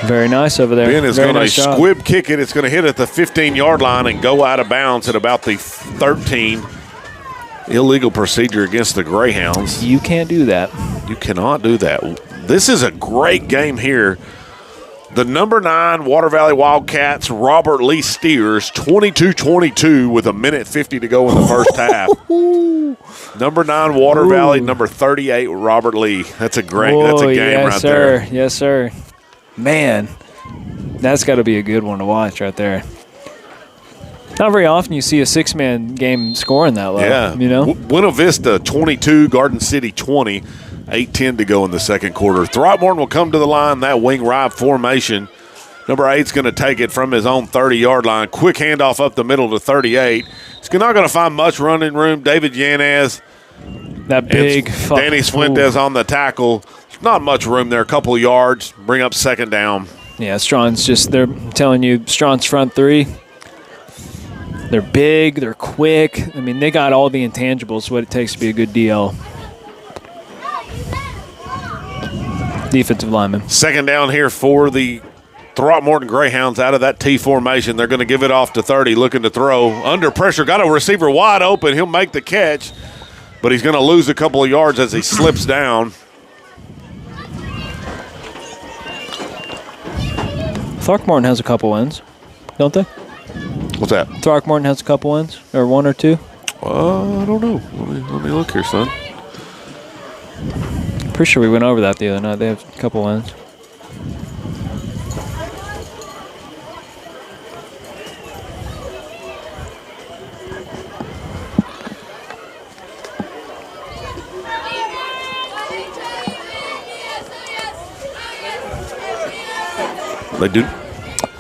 Very nice over there. Ben is Very going to nice job. squib kick it. It's going to hit at the 15-yard line and go out of bounds at about the 13. Illegal procedure against the Greyhounds. You can't do that. You cannot do that. This is a great game here. The number 9 Water Valley Wildcats, Robert Lee Steers, 22-22 with 1:50 to go in the first half. Number 9 Water Valley, number 38 Robert Lee. That's a game yes, right there. Yes, sir. Man, that's got to be a good one to watch right there. Not very often you see a 6-man game scoring that low. Yeah. You know? Buena Vista 22, Garden City 20. 8:10 to go in the second quarter. Throckmorton will come to the line, that wing right formation. Number 8's going to take it from his own 30-yard line. Quick handoff up the middle to 38. He's not going to find much running room. David Yanez. That big. Danny Fuentes on the tackle. There's not much room there. A couple of yards. Bring up second down. Yeah, Strawn's they're telling you, Strawn's front three. They're big. They're quick. I mean, they got all the intangibles, what it takes to be a good DL. Defensive lineman. Second down here for the Throckmorton Greyhounds out of that T formation. They're going to give it off to 30, looking to throw. Under pressure, got a receiver wide open. He'll make the catch, but he's going to lose a couple of yards as he slips down. Throckmorton has a couple wins, don't they? What's that? Throckmorton has a couple wins, or one or two. I don't know. Let me look here, son. Pretty sure we went over that the other night. They have a couple wins. They do?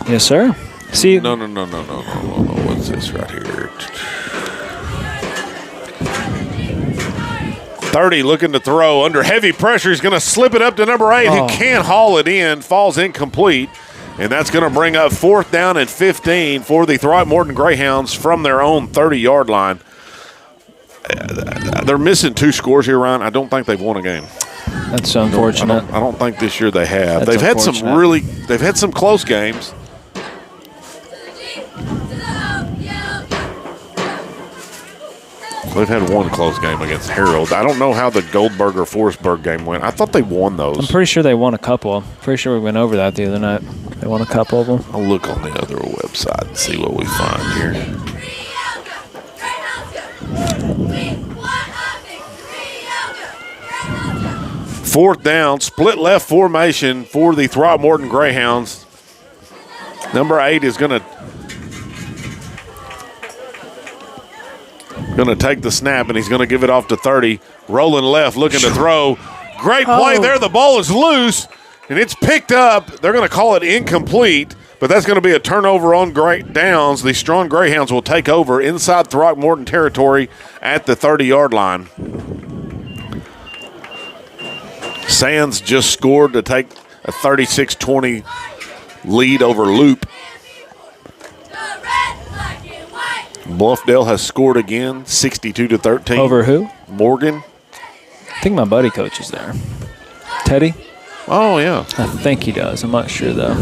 Yes, sir. See, No. What's this right here? 30 looking to throw. Under heavy pressure, he's going to slip it up to number 8, who can't haul it in. Falls incomplete. And that's going to bring up 4th down and 15 for the Throckmorton Greyhounds from their own 30-yard line. They're missing 2 scores here, Ryan. I don't think they've won a game. that's unfortunate. I don't think this year they have. That's They've had some close games. They've had one close game against Harold. I don't know how the Goldberg or Forestburg game went. I thought they won those. I'm pretty sure they won a couple. Pretty sure we went over that the other night. They won a couple of them. I'll look on the other website and see what we find here. 4th down, split left formation for the Throckmorton Greyhounds. Number 8 is going to take the snap, and he's going to give it off to 30. Rolling left, looking to throw. Great play there. The ball is loose, and it's picked up. They're going to call it incomplete, but that's going to be a turnover on Great Downs. The Strawn Greyhounds will take over inside Throckmorton territory at the 30-yard line. Sands just scored to take a 36-20 lead over Loop. Bluffdale has scored again, 62-13. Over who? Morgan. I think my buddy coaches there. Teddy? Oh, yeah. I think he does. I'm not sure, though.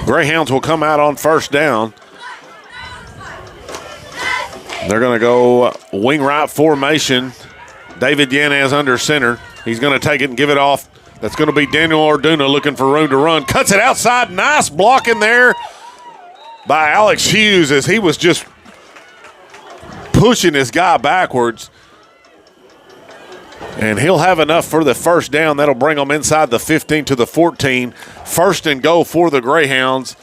Greyhounds will come out on 1st down. They're going to go wing right formation. David Yanez under center. He's going to take it and give it off. That's going to be Daniel Orduna looking for room to run. Cuts it outside. Nice block in there by Alex Hughes as he was just pushing his guy backwards. And he'll have enough for the 1st down. That'll bring them inside the 15 to the 14. 1st and goal for the Greyhounds.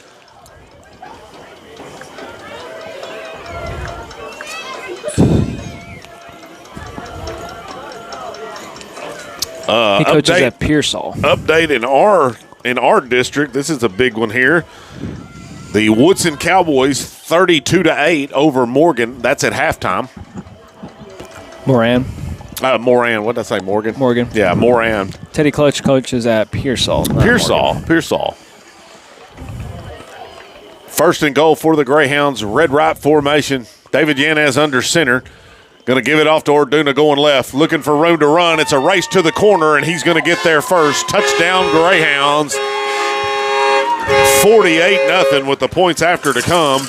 He coaches at Pearsall. Update in our district. This is a big one here. The Woodson Cowboys 32-8 over Morgan. That's at halftime. Moran. Moran. What did I say? Morgan. Morgan. Yeah, Moran. Teddy Clutch coaches at Pearsall. Pearsall. 1st and goal for the Greyhounds. Red right formation. David Yanez under center. Going to give it off to Orduna going left. Looking for room to run. It's a race to the corner, and he's going to get there first. Touchdown Greyhounds. 48-0 with the points after to come.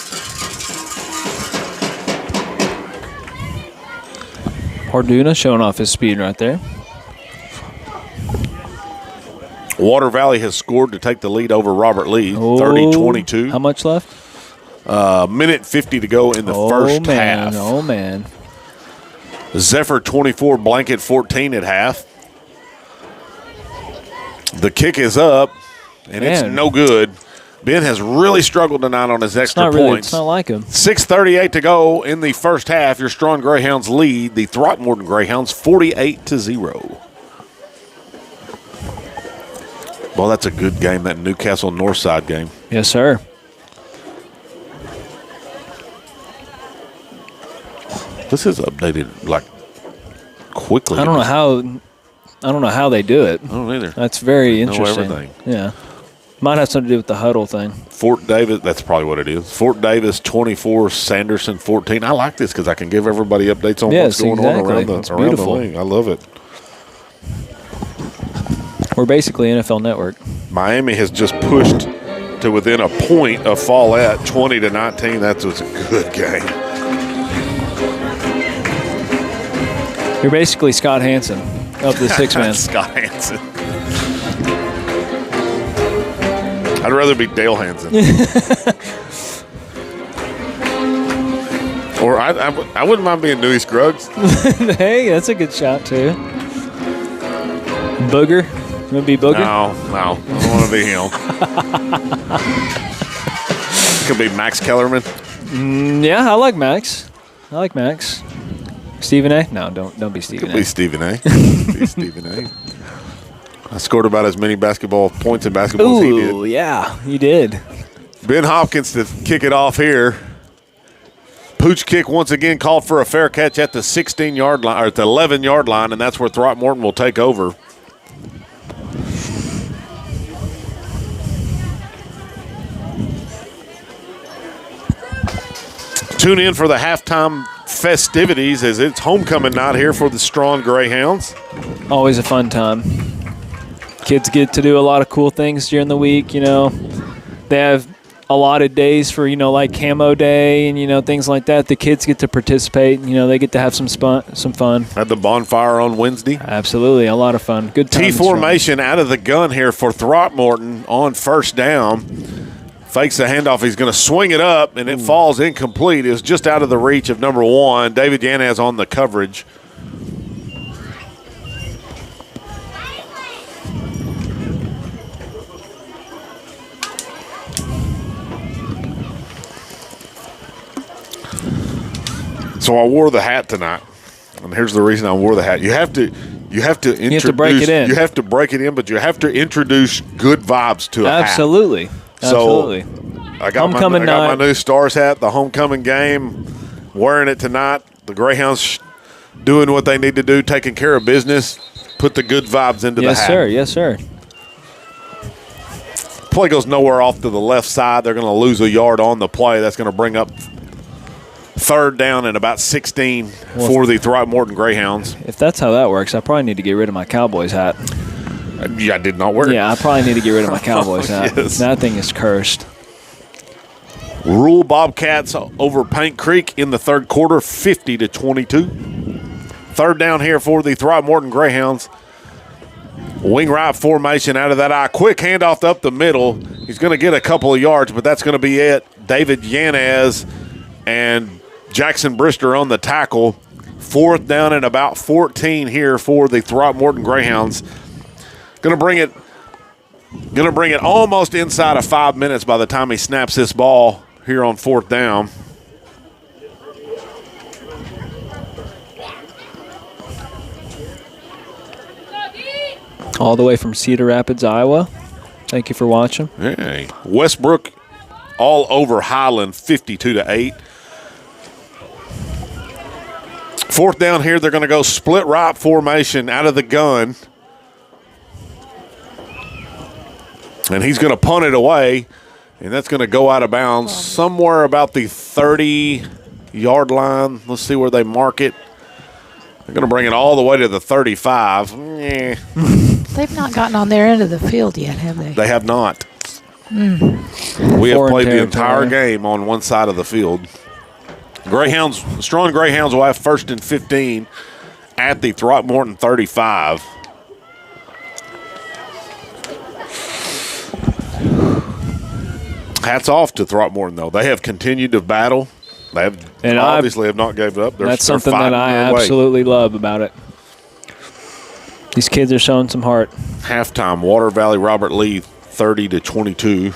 Orduna showing off his speed right there. Water Valley has scored to take the lead over Robert Lee, 30-22. How much left? Minute 50 to go in the first half. Oh, man. Zephyr 24, Blanket 14 at half. The kick is up, and it's no good. Ben has really struggled tonight on his extra points. It's not like him. 6:38 to go in the first half. Your Strawn Greyhounds lead the Throckmorton Greyhounds 48-0. Well, that's a good game, that Newcastle Northside game. Yes, sir. This is updated like quickly. I don't know how they do it. I don't either. That's very interesting. Know everything. Yeah. Might have something to do with the huddle thing. Fort Davis, that's probably what it is. Fort Davis 24, Sanderson 14. I like this because I can give everybody updates on what's going on around the league. I love it. We're basically NFL Network. Miami has just pushed to within a point of Follett, 20-19. That was a good game. You're basically Scott Hansen of the 6-man. Scott Hansen. I'd rather be Dale Hansen. Or I wouldn't mind being Dewey Scruggs. Hey, that's a good shot, too. Booger? You want to be Booger? No. I don't want to be him. Could be Max Kellerman. Yeah, I like Max. Stephen A? No, don't be Stephen A. Be Stephen A. Be Stephen A. I scored about as many basketball points in basketball as he did. Ooh, yeah, you did. Ben Hopkins to kick it off here. Pooch kick once again called for a fair catch at the 16-yard line, or at the 11-yard line, and that's where Throckmorton will take over. Tune in for the halftime festivities as it's homecoming night here for the Strawn Greyhounds. Always a fun time. Kids get to do a lot of cool things during the week, you know. They have allotted days for, you know, like Camo Day and, you know, things like that. The kids get to participate. You know, they get to have some fun. Had the bonfire on Wednesday. Absolutely. A lot of fun. Good time. T formation out of the gun here for Throckmorton on 1st down. Fakes the handoff. He's going to swing it up, and it falls incomplete. It's just out of the reach of number 1. David Yanez on the coverage. So I wore the hat tonight, and here's the reason I wore the hat. You have to break it in. You have to break it in, but you have to introduce good vibes to a hat. Absolutely. So I got my new Stars hat, the homecoming game, wearing it tonight. The Greyhounds doing what they need to do, taking care of business, put the good vibes into the hat. Yes, sir. Play goes nowhere off to the left side. They're going to lose a yard on the play. That's going to bring up 3rd down and about 16 for the Throckmorton Greyhounds. If that's how that works, I probably need to get rid of my Cowboys hat. Yeah, I did not wear it. Yeah, I probably need to get rid of my Cowboys hat. Yes. That thing is cursed. Rule Bobcats over Paint Creek in the 3rd quarter, 50-22. 3rd down here for the Throckmorton Greyhounds. Wing right formation out of that eye. Quick handoff up the middle. He's going to get a couple of yards, but that's going to be it. David Yanez and Jackson Brister on the tackle. 4th down and about 14 here for the Throckmorton Greyhounds. Going to bring it almost inside of 5 minutes by the time he snaps this ball here on 4th down. All the way from Cedar Rapids, Iowa. Thank you for watching. Hey, Westbrook all over Highland, 52-8. 4th down here, they're going to go split right formation out of the gun. And he's going to punt it away, and that's going to go out of bounds somewhere about the 30-yard line. Let's see where they mark it. They're going to bring it all the way to the 35. They've not gotten on their end of the field yet, have they? They have not. We have played the entire game on one side of the field. Strawn Greyhounds will have 1st and 15 at the Throckmorton 35. Hats off to Throckmorton, though. They have continued to battle. They have obviously have not gave up. That's something that I absolutely love about it. These kids are showing some heart. Halftime, Water Valley Robert Lee, 30-22.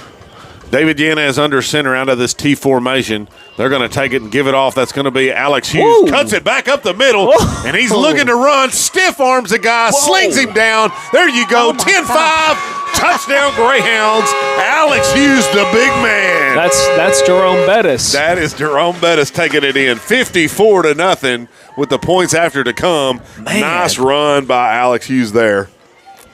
David Yanez under center out of this T formation. They're going to take it and give it off. That's going to be Alex Hughes. Whoa. Cuts it back up the middle, and he's looking to run. Stiff arms the guy, slings him down. There you go, 10-5. Touchdown Greyhounds. Alex Hughes, the big man. That's Jerome Bettis. That is Jerome Bettis taking it in. 54-0 with the points after to come. Man. Nice run by Alex Hughes there.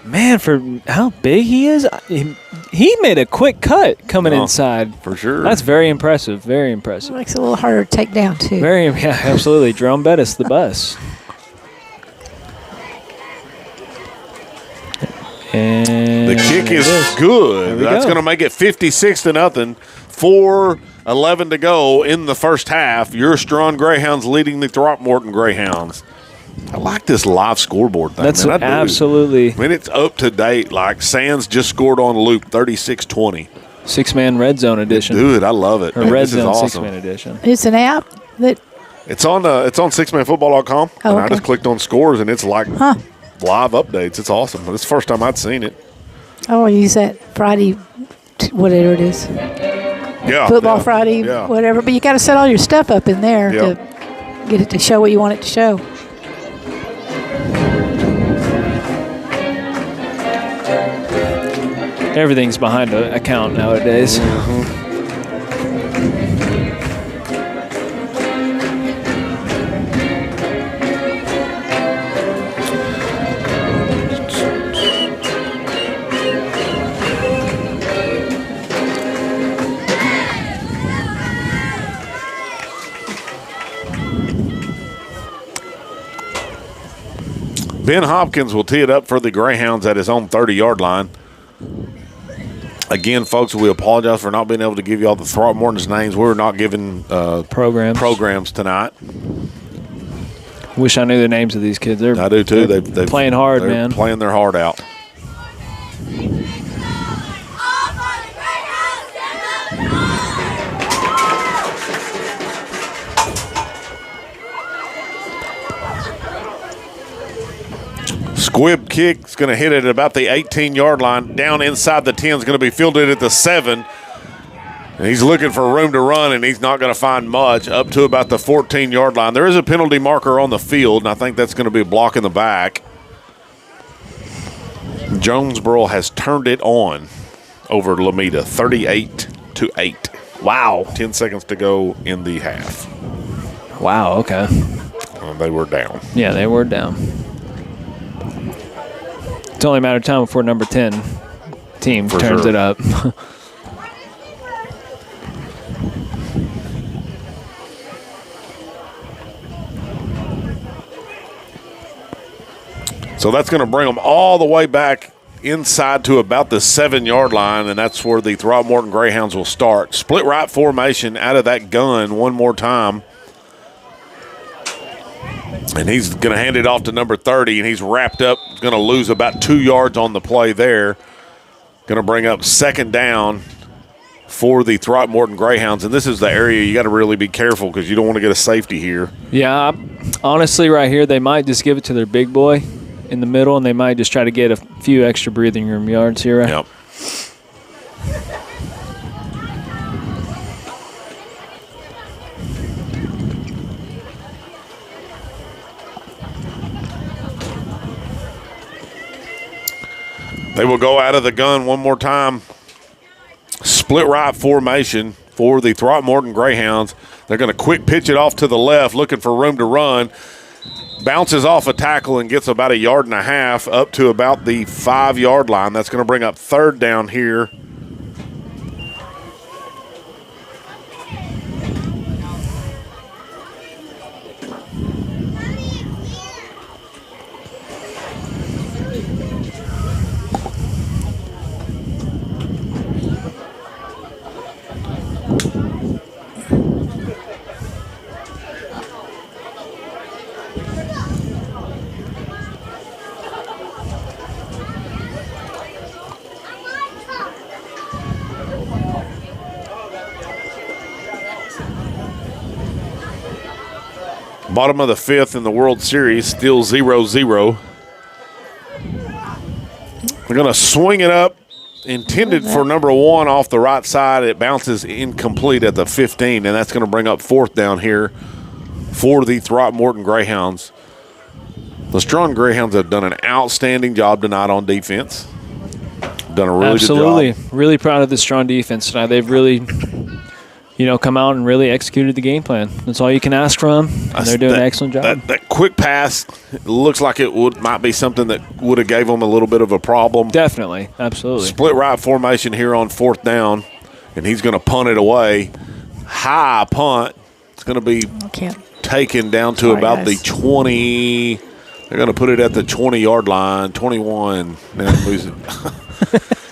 Man, for how big he is, he made a quick cut coming inside. For sure. That's very impressive. Very impressive. Makes it a little harder to take down, too. Yeah, absolutely. Jerome Bettis, the bus. And the kick is good. That's going to make it 56-0. 4:11 to go in the first half. Your Strawn Greyhounds leading the Throckmorton Greyhounds. I like this live scoreboard thing. That's man. absolutely. I mean, it's up to date. Like Sands just scored on Luke, 36-20. 6-man red zone edition. Dude, I love it. Or man, red this zone is awesome. 6-man edition. It's an app that. It's on 6manfootball.com. Oh, and I okay. just clicked on scores, and it's like live updates. It's awesome. It's the first time I'd seen it. I use that Friday, whatever it is. Yeah. Football Friday, yeah. whatever. But you got to set all your stuff up in there Yeah. to get it to show what you want it to show. Everything's behind an account nowadays. Ben Hopkins will tee it up for the Greyhounds at his own 30-yard line. Again, folks, we apologize for not being able to give you all the Throckmorton's names. We're not giving programs tonight. Wish I knew the names of these kids. I do too. They're playing hard, man. Playing their heart out. Squib kick is going to hit it at about the 18-yard line. Down inside the 10 is going to be fielded at the 7. And he's looking for room to run, and he's not going to find much up to about the 14-yard line. There is a penalty marker on the field, and I think that's going to be a block in the back. Jonesboro has turned it on over Lomita, 38-8. Wow. 10 seconds to go in the half. Wow, okay. They were down. Yeah, they were down. It's only a matter of time before number 10 team For turns sure. it up. So that's going to bring them all the way back inside to about the 7-yard line, and that's where the Throckmorton Greyhounds will start. Split right formation out of that gun one more time. And he's going to hand it off to number 30, and he's wrapped up. He's going to lose about 2 yards on the play there. Going to bring up second down for the Throckmorton Greyhounds. And this is the area you got to really be careful because you don't want to get a safety here. Yeah, honestly, right here, they might just give it to their big boy in the middle, and they might just try to get a few extra breathing room yards here. Right? Yep. They will go out of the gun one more time. Split right formation for the Throckmorton Greyhounds. They're going to quick pitch it off to the left, looking for room to run. Bounces off a tackle and gets about 1.5 yards up to about the 5-yard line. That's going to bring up third down here. Bottom of the 5th in the World Series, still 0-0. They're going to swing it up, intended for number 1 off the right side. It bounces incomplete at the 15, and that's going to bring up fourth down here for the Throckmorton Greyhounds. The Strawn Greyhounds have done an outstanding job tonight on defense. Done a really good job. Absolutely. Really proud of the Strawn defense tonight. They've really, come out and really executed the game plan. That's all you can ask from them, and they're doing an excellent job. That quick pass looks like it might be something that would have gave them a little bit of a problem. Definitely. Absolutely. Split right formation here on fourth down, and he's going to punt it away. High punt. It's going to be taken down to about the 20. They're going to put it at the 20-yard line, 21. Now lose it.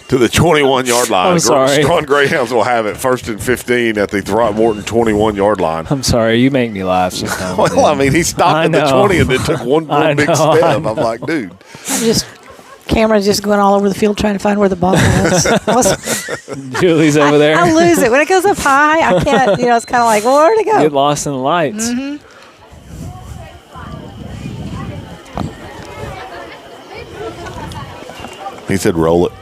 To the 21-yard line. I'm sorry. Strawn Greyhounds will have it 1st and 15 at the Throckmorton 21-yard line. I'm sorry. You make me laugh sometimes. Well, I mean, he stopped at the 20 and then took one big step. I'm like, dude. Camera's just going all over the field trying to find where the ball is. Julie's over there. I lose it. When it goes up high, I can't, it's kind of like, well, where'd it go? Get lost in the lights. Mm-hmm. He said roll it.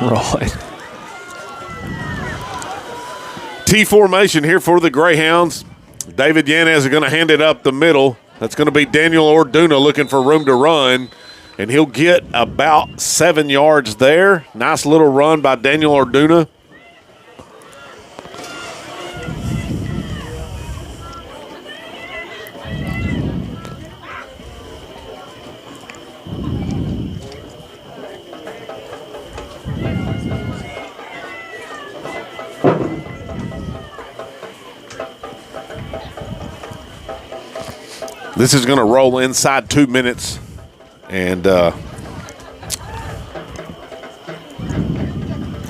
Roll it. T formation here for the Greyhounds. David Yanez is going to hand it up the middle. That's going to be Daniel Orduna looking for room to run, and he'll get about 7 yards there. Nice little run by Daniel Orduna. This is going to roll inside 2 minutes, and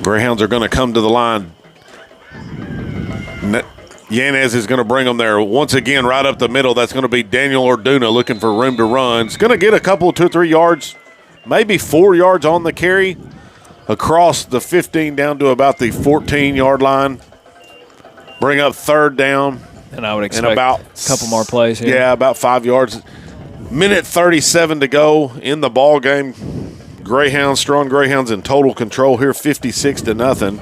Greyhounds are going to come to the line. Yanez is going to bring them there once again right up the middle. That's going to be Daniel Orduna looking for room to run. It's going to get a couple, 2 or 3 yards, maybe 4 yards on the carry across the 15 down to about the 14-yard line. Bring up third down. And I would expect about a couple more plays here. Yeah, about 5 yards. Minute 37 to go in the ball game. Greyhounds, Strawn Greyhounds in total control here, 56-0.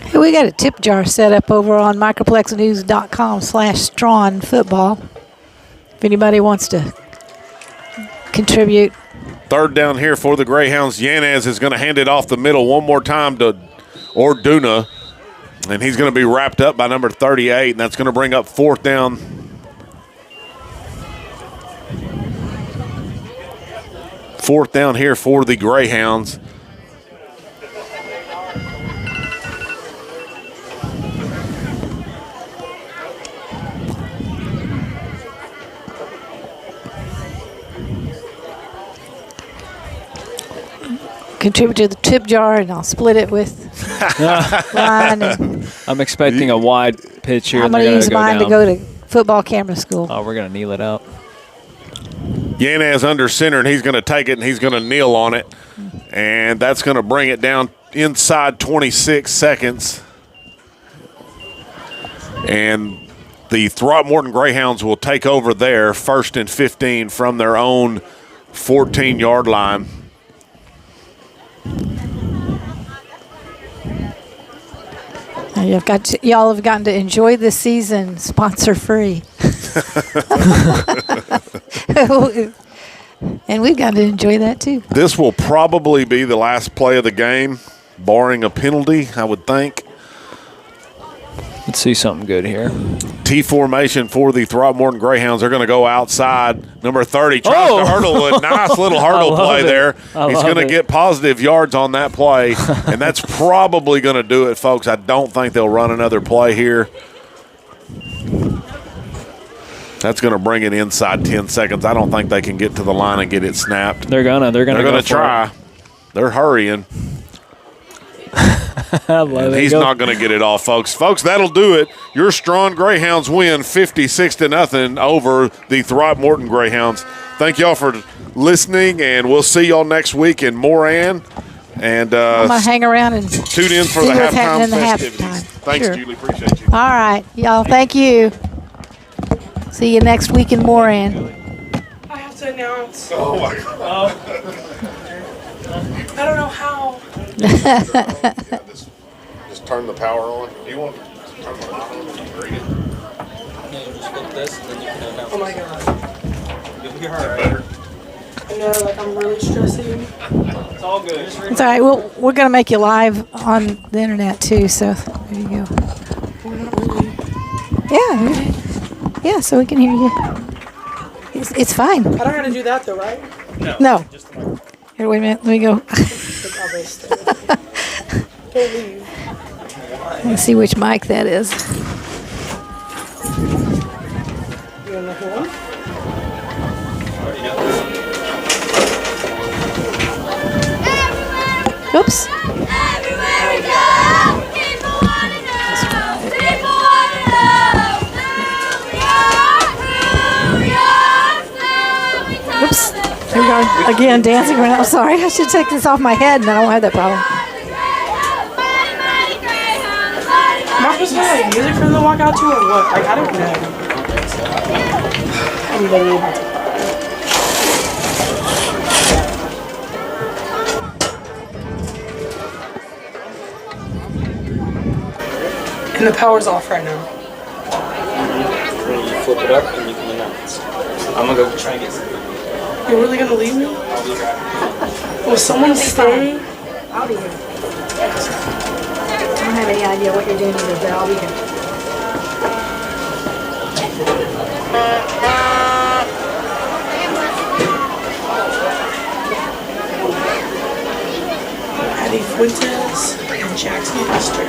Hey, we got a tip jar set up over on MicroplexNews.com/Strawn football. If anybody wants to contribute. Third down here for the Greyhounds. Yanez is going to hand it off the middle one more time to Orduna, and he's going to be wrapped up by number 38, and that's going to bring up fourth down. Fourth down here for the Greyhounds. Contribute to the tip jar, and I'll split it with Ryan. And I'm expecting a wide pitch here. I'm going to use mine to go to football camera school. Oh, we're going to kneel it out. Yanez under center, and he's going to take it, and he's going to kneel on it. And that's going to bring it down inside 26 seconds. And the Throckmorton Greyhounds will take over there, 1st and 15 from their own 14-yard line. Y'all have gotten to enjoy this season sponsor-free. And we've got to enjoy that too. This will probably be the last play of the game, barring a penalty, I would think. Let's see something good here. T formation for the Throckmorton Greyhounds. They're going to go outside. Number 30 tries to hurdle it. Nice little hurdle play there. He's going to get positive yards on that play, and that's probably going to do it, folks. I don't think they'll run another play here. That's going to bring it inside 10 seconds. I don't think they can get to the line and get it snapped. They're gonna try. They're hurrying. I love it. He's not going to get it off, folks. Folks, that'll do it. Your Strawn Greyhounds win 56-0 over the Throckmorton Greyhounds. Thank y'all for listening, and we'll see y'all next week in Moran. And I'm going to hang around and tune in for see the what's happening in the festivities. halftime. Thanks, Sure. Julie. Appreciate you. All right, y'all. Thank you. See you next week in Moran. I have to announce. Oh, my God. I don't know how. Just turn the power on. Do you want to turn the light on and read it? Oh my god. Is that better? I know, like I'm really stressing. It's all good. It's all right. We're going to make you live on the internet too, so there you go. We're not really. Yeah. Yeah, so we can hear you. It's fine. I don't know how to do that though, right? No. Here, wait a minute. Let me go. Like, obviously. Don't leave. Let's see which mic that is. You on the horn? Oops. Everywhere we go, people want to know. People want to know who we are, so we tell Oops. them Here we go. Again, dancing around. I'm sorry. I should take this off my head, and then I won't have that problem. Am I supposed to have like music for them to walk out to or what? Like, I don't know. I'm literally about to cry. And the power's off right now. When you flip it up and you can announce. I'm gonna go try and get some. You're really gonna leave me? I'll be right back. Will someone stay? I'll be here. I don't have any idea what you're doing either, but I'll be here. Patty Fuentes and Jackson Lester.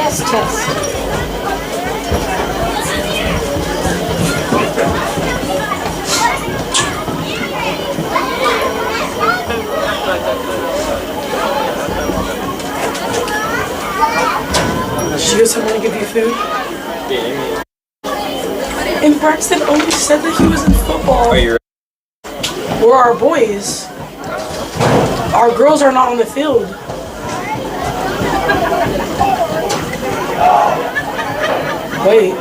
She goes, I'm gonna give you food. And Braxton only said that he was in football. Are you ready? We're our boys. Our girls are not on the field. Wait.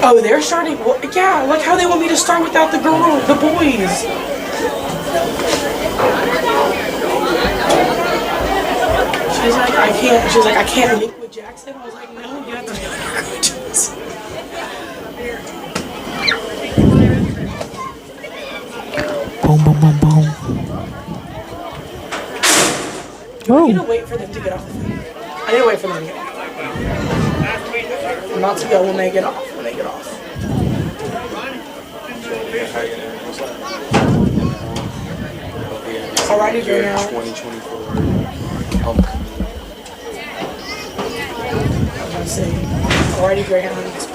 Oh, they're starting. Well, yeah, look how they want me to start without the boys. She's like, I can't. She's like, I can't link with Jackson. I was like, no, you have to do languages. Boom, boom, boom, boom. I need to wait for them to get off the field. I need to wait for them to get off. I'm about to go when they get off. When they get off. Alrighty, go now. 2024. Alrighty, Greyhounds.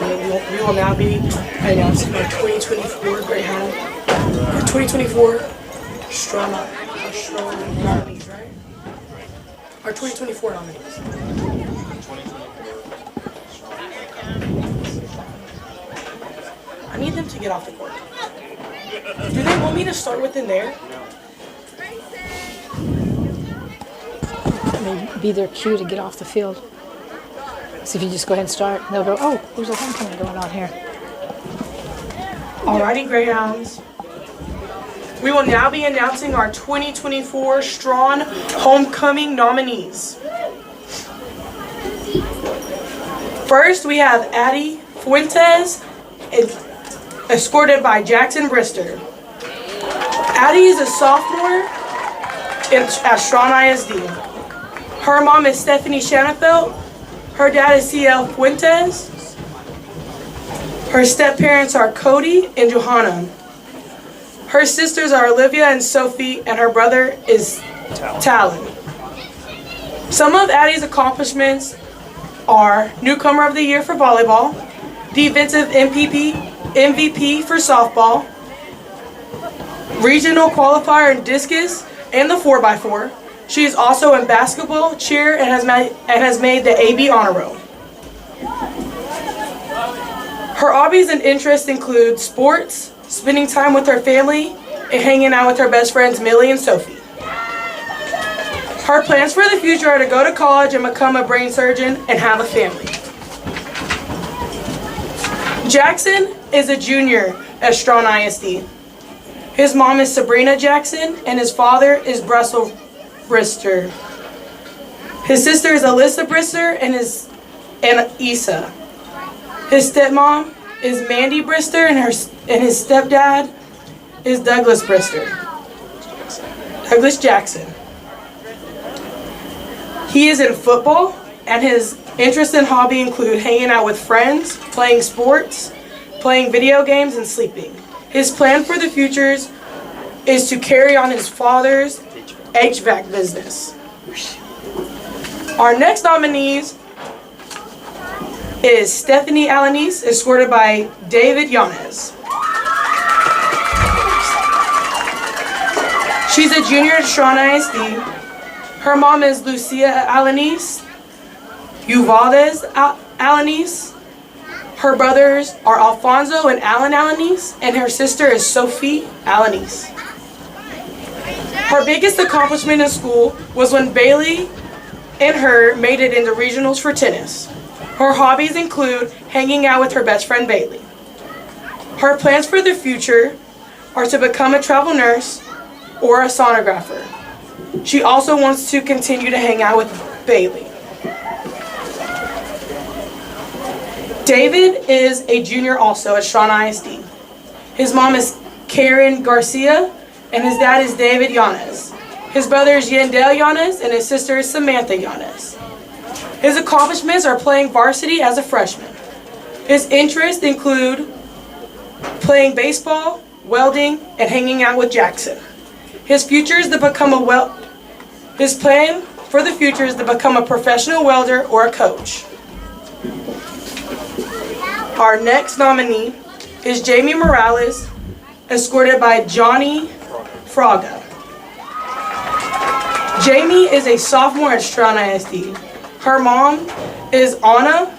We will now be announcing our 2024 Greyhound. Our 2024 Strawn nominees, right? Our 2024 nominees. I need them to get off the court. Do they want me to start with in there? Maybe be their cue to get off the field. So if you just go ahead and start, they'll go, oh, there's a homecoming going on here. Alrighty, Greyhounds. We will now be announcing our 2024 Strawn Homecoming nominees. First, we have Addie Fuentes, escorted by Jackson Brister. Addie is a sophomore at Strawn ISD. Her mom is Stephanie Shanafelt. Her dad is C.L. Fuentes. Her step-parents are Cody and Johanna. Her sisters are Olivia and Sophie, and her brother is Talon. Some of Addie's accomplishments are Newcomer of the Year for volleyball, Defensive MVP for softball, Regional Qualifier in discus and the 4x4. She is also in basketball, cheer, and has made the AB honor roll. Her hobbies and interests include sports, spending time with her family, and hanging out with her best friends Millie and Sophie. Her plans for the future are to go to college and become a brain surgeon and have a family. Jackson is a junior at Strawn ISD. His mom is Sabrina Jackson, and his father is Russell Brister. His sister is Alyssa Brister and Issa. His stepmom is Mandy Brister, and his stepdad is Douglas Brister. Douglas Jackson. He is in football, and his interests and hobby include hanging out with friends, playing sports, playing video games, and sleeping. His plan for the future is to carry on his father's HVAC business. Our next nominees is Stephanie Alanis, escorted by David Yanez. She's a junior at Strawn ISD. Her mom is Lucia Alanis, Uvaldes Alanis. Her brothers are Alfonso and Alan Alanis, and her sister is Sophie Alanis. Her biggest accomplishment in school was when Bailey and her made it into regionals for tennis. Her hobbies include hanging out with her best friend Bailey. Her plans for the future are to become a travel nurse or a sonographer. She also wants to continue to hang out with Bailey. David is a junior also at Strawn ISD. His mom is Karen Garcia, and his dad is David Yanez. His brother is Yandel Yanez, and his sister is Samantha Yanez. His accomplishments are playing varsity as a freshman. His interests include playing baseball, welding, and hanging out with Jackson. His future is to become His plan for the future is to become a professional welder or a coach. Our next nominee is Jamie Morales, escorted by Johnny Fraga. Jamie is a sophomore at Strawn ISD. Her mom is Anna.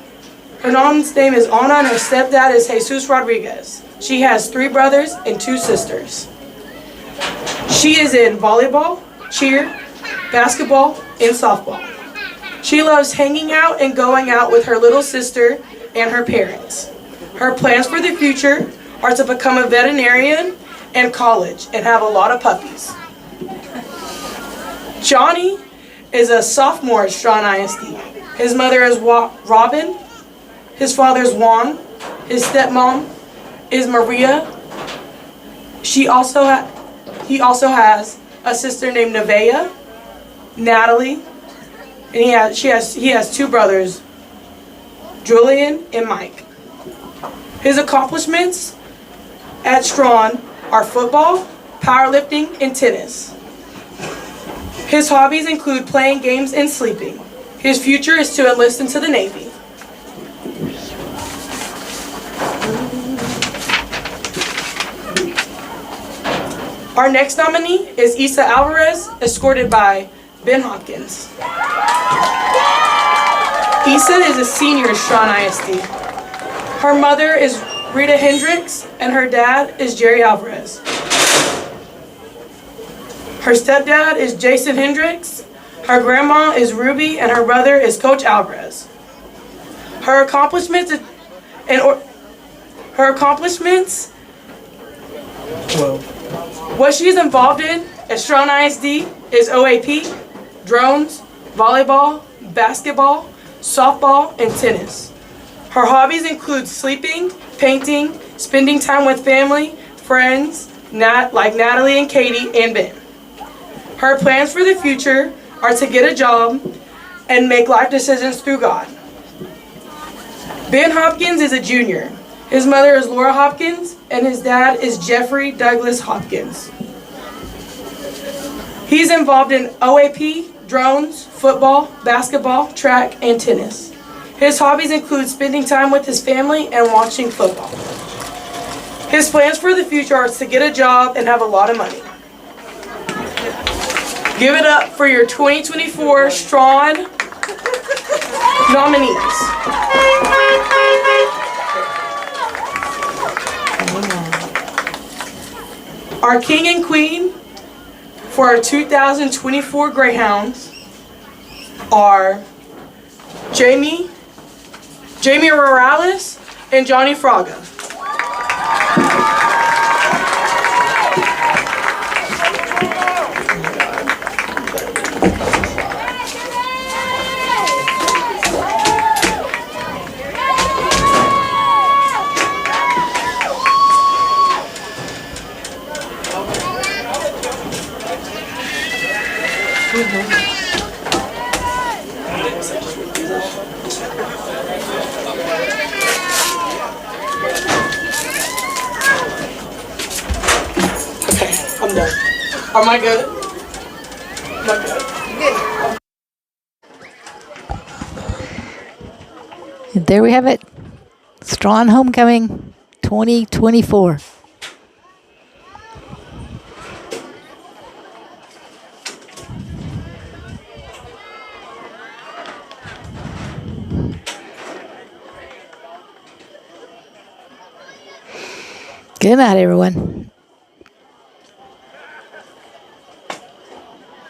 Her mom's name is Anna and her stepdad is Jesus Rodriguez. She has 3 brothers and 2 sisters. She is in volleyball, cheer, basketball, and softball. She loves hanging out and going out with her little sister and her parents. Her plans for the future are to become a veterinarian and college and have a lot of puppies. Johnny is a sophomore at Strawn ISD. His mother is Robin, his father is Juan, his stepmom is Maria. He also has a sister named Nevaeh, Natalie, and he has 2 brothers, Julian and Mike. His accomplishments at Strawn are football, powerlifting, and tennis. His hobbies include playing games and sleeping. His future is to enlist into the Navy. Our next nominee is Isa Alvarez, escorted by Ben Hopkins. Isa is a senior at Strawn ISD. Her mother is Rita Hendricks and her dad is Jerry Alvarez. Her stepdad is Jason Hendricks. Her grandma is Ruby and her brother is Coach Alvarez. Her accomplishments what she's involved in at Strawn ISD is OAP, drones, volleyball, basketball, softball, and tennis. Her hobbies include sleeping, painting, spending time with family, friends, like Natalie and Katie and Ben. Her plans for the future are to get a job and make life decisions through God. Ben Hopkins is a junior. His mother is Laura Hopkins and his dad is Jeffrey Douglas Hopkins. He's involved in OAP, drones, football, basketball, track, and tennis. His hobbies include spending time with his family and watching football. His plans for the future are to get a job and have a lot of money. Give it up for your 2024 Strawn nominees. Our king and queen for our 2024 Greyhounds are Jamie Morales and Johnny Fraga. I'm done. Am I good? Am I good? And there we have it. Strawn Homecoming 2024. Good night, everyone.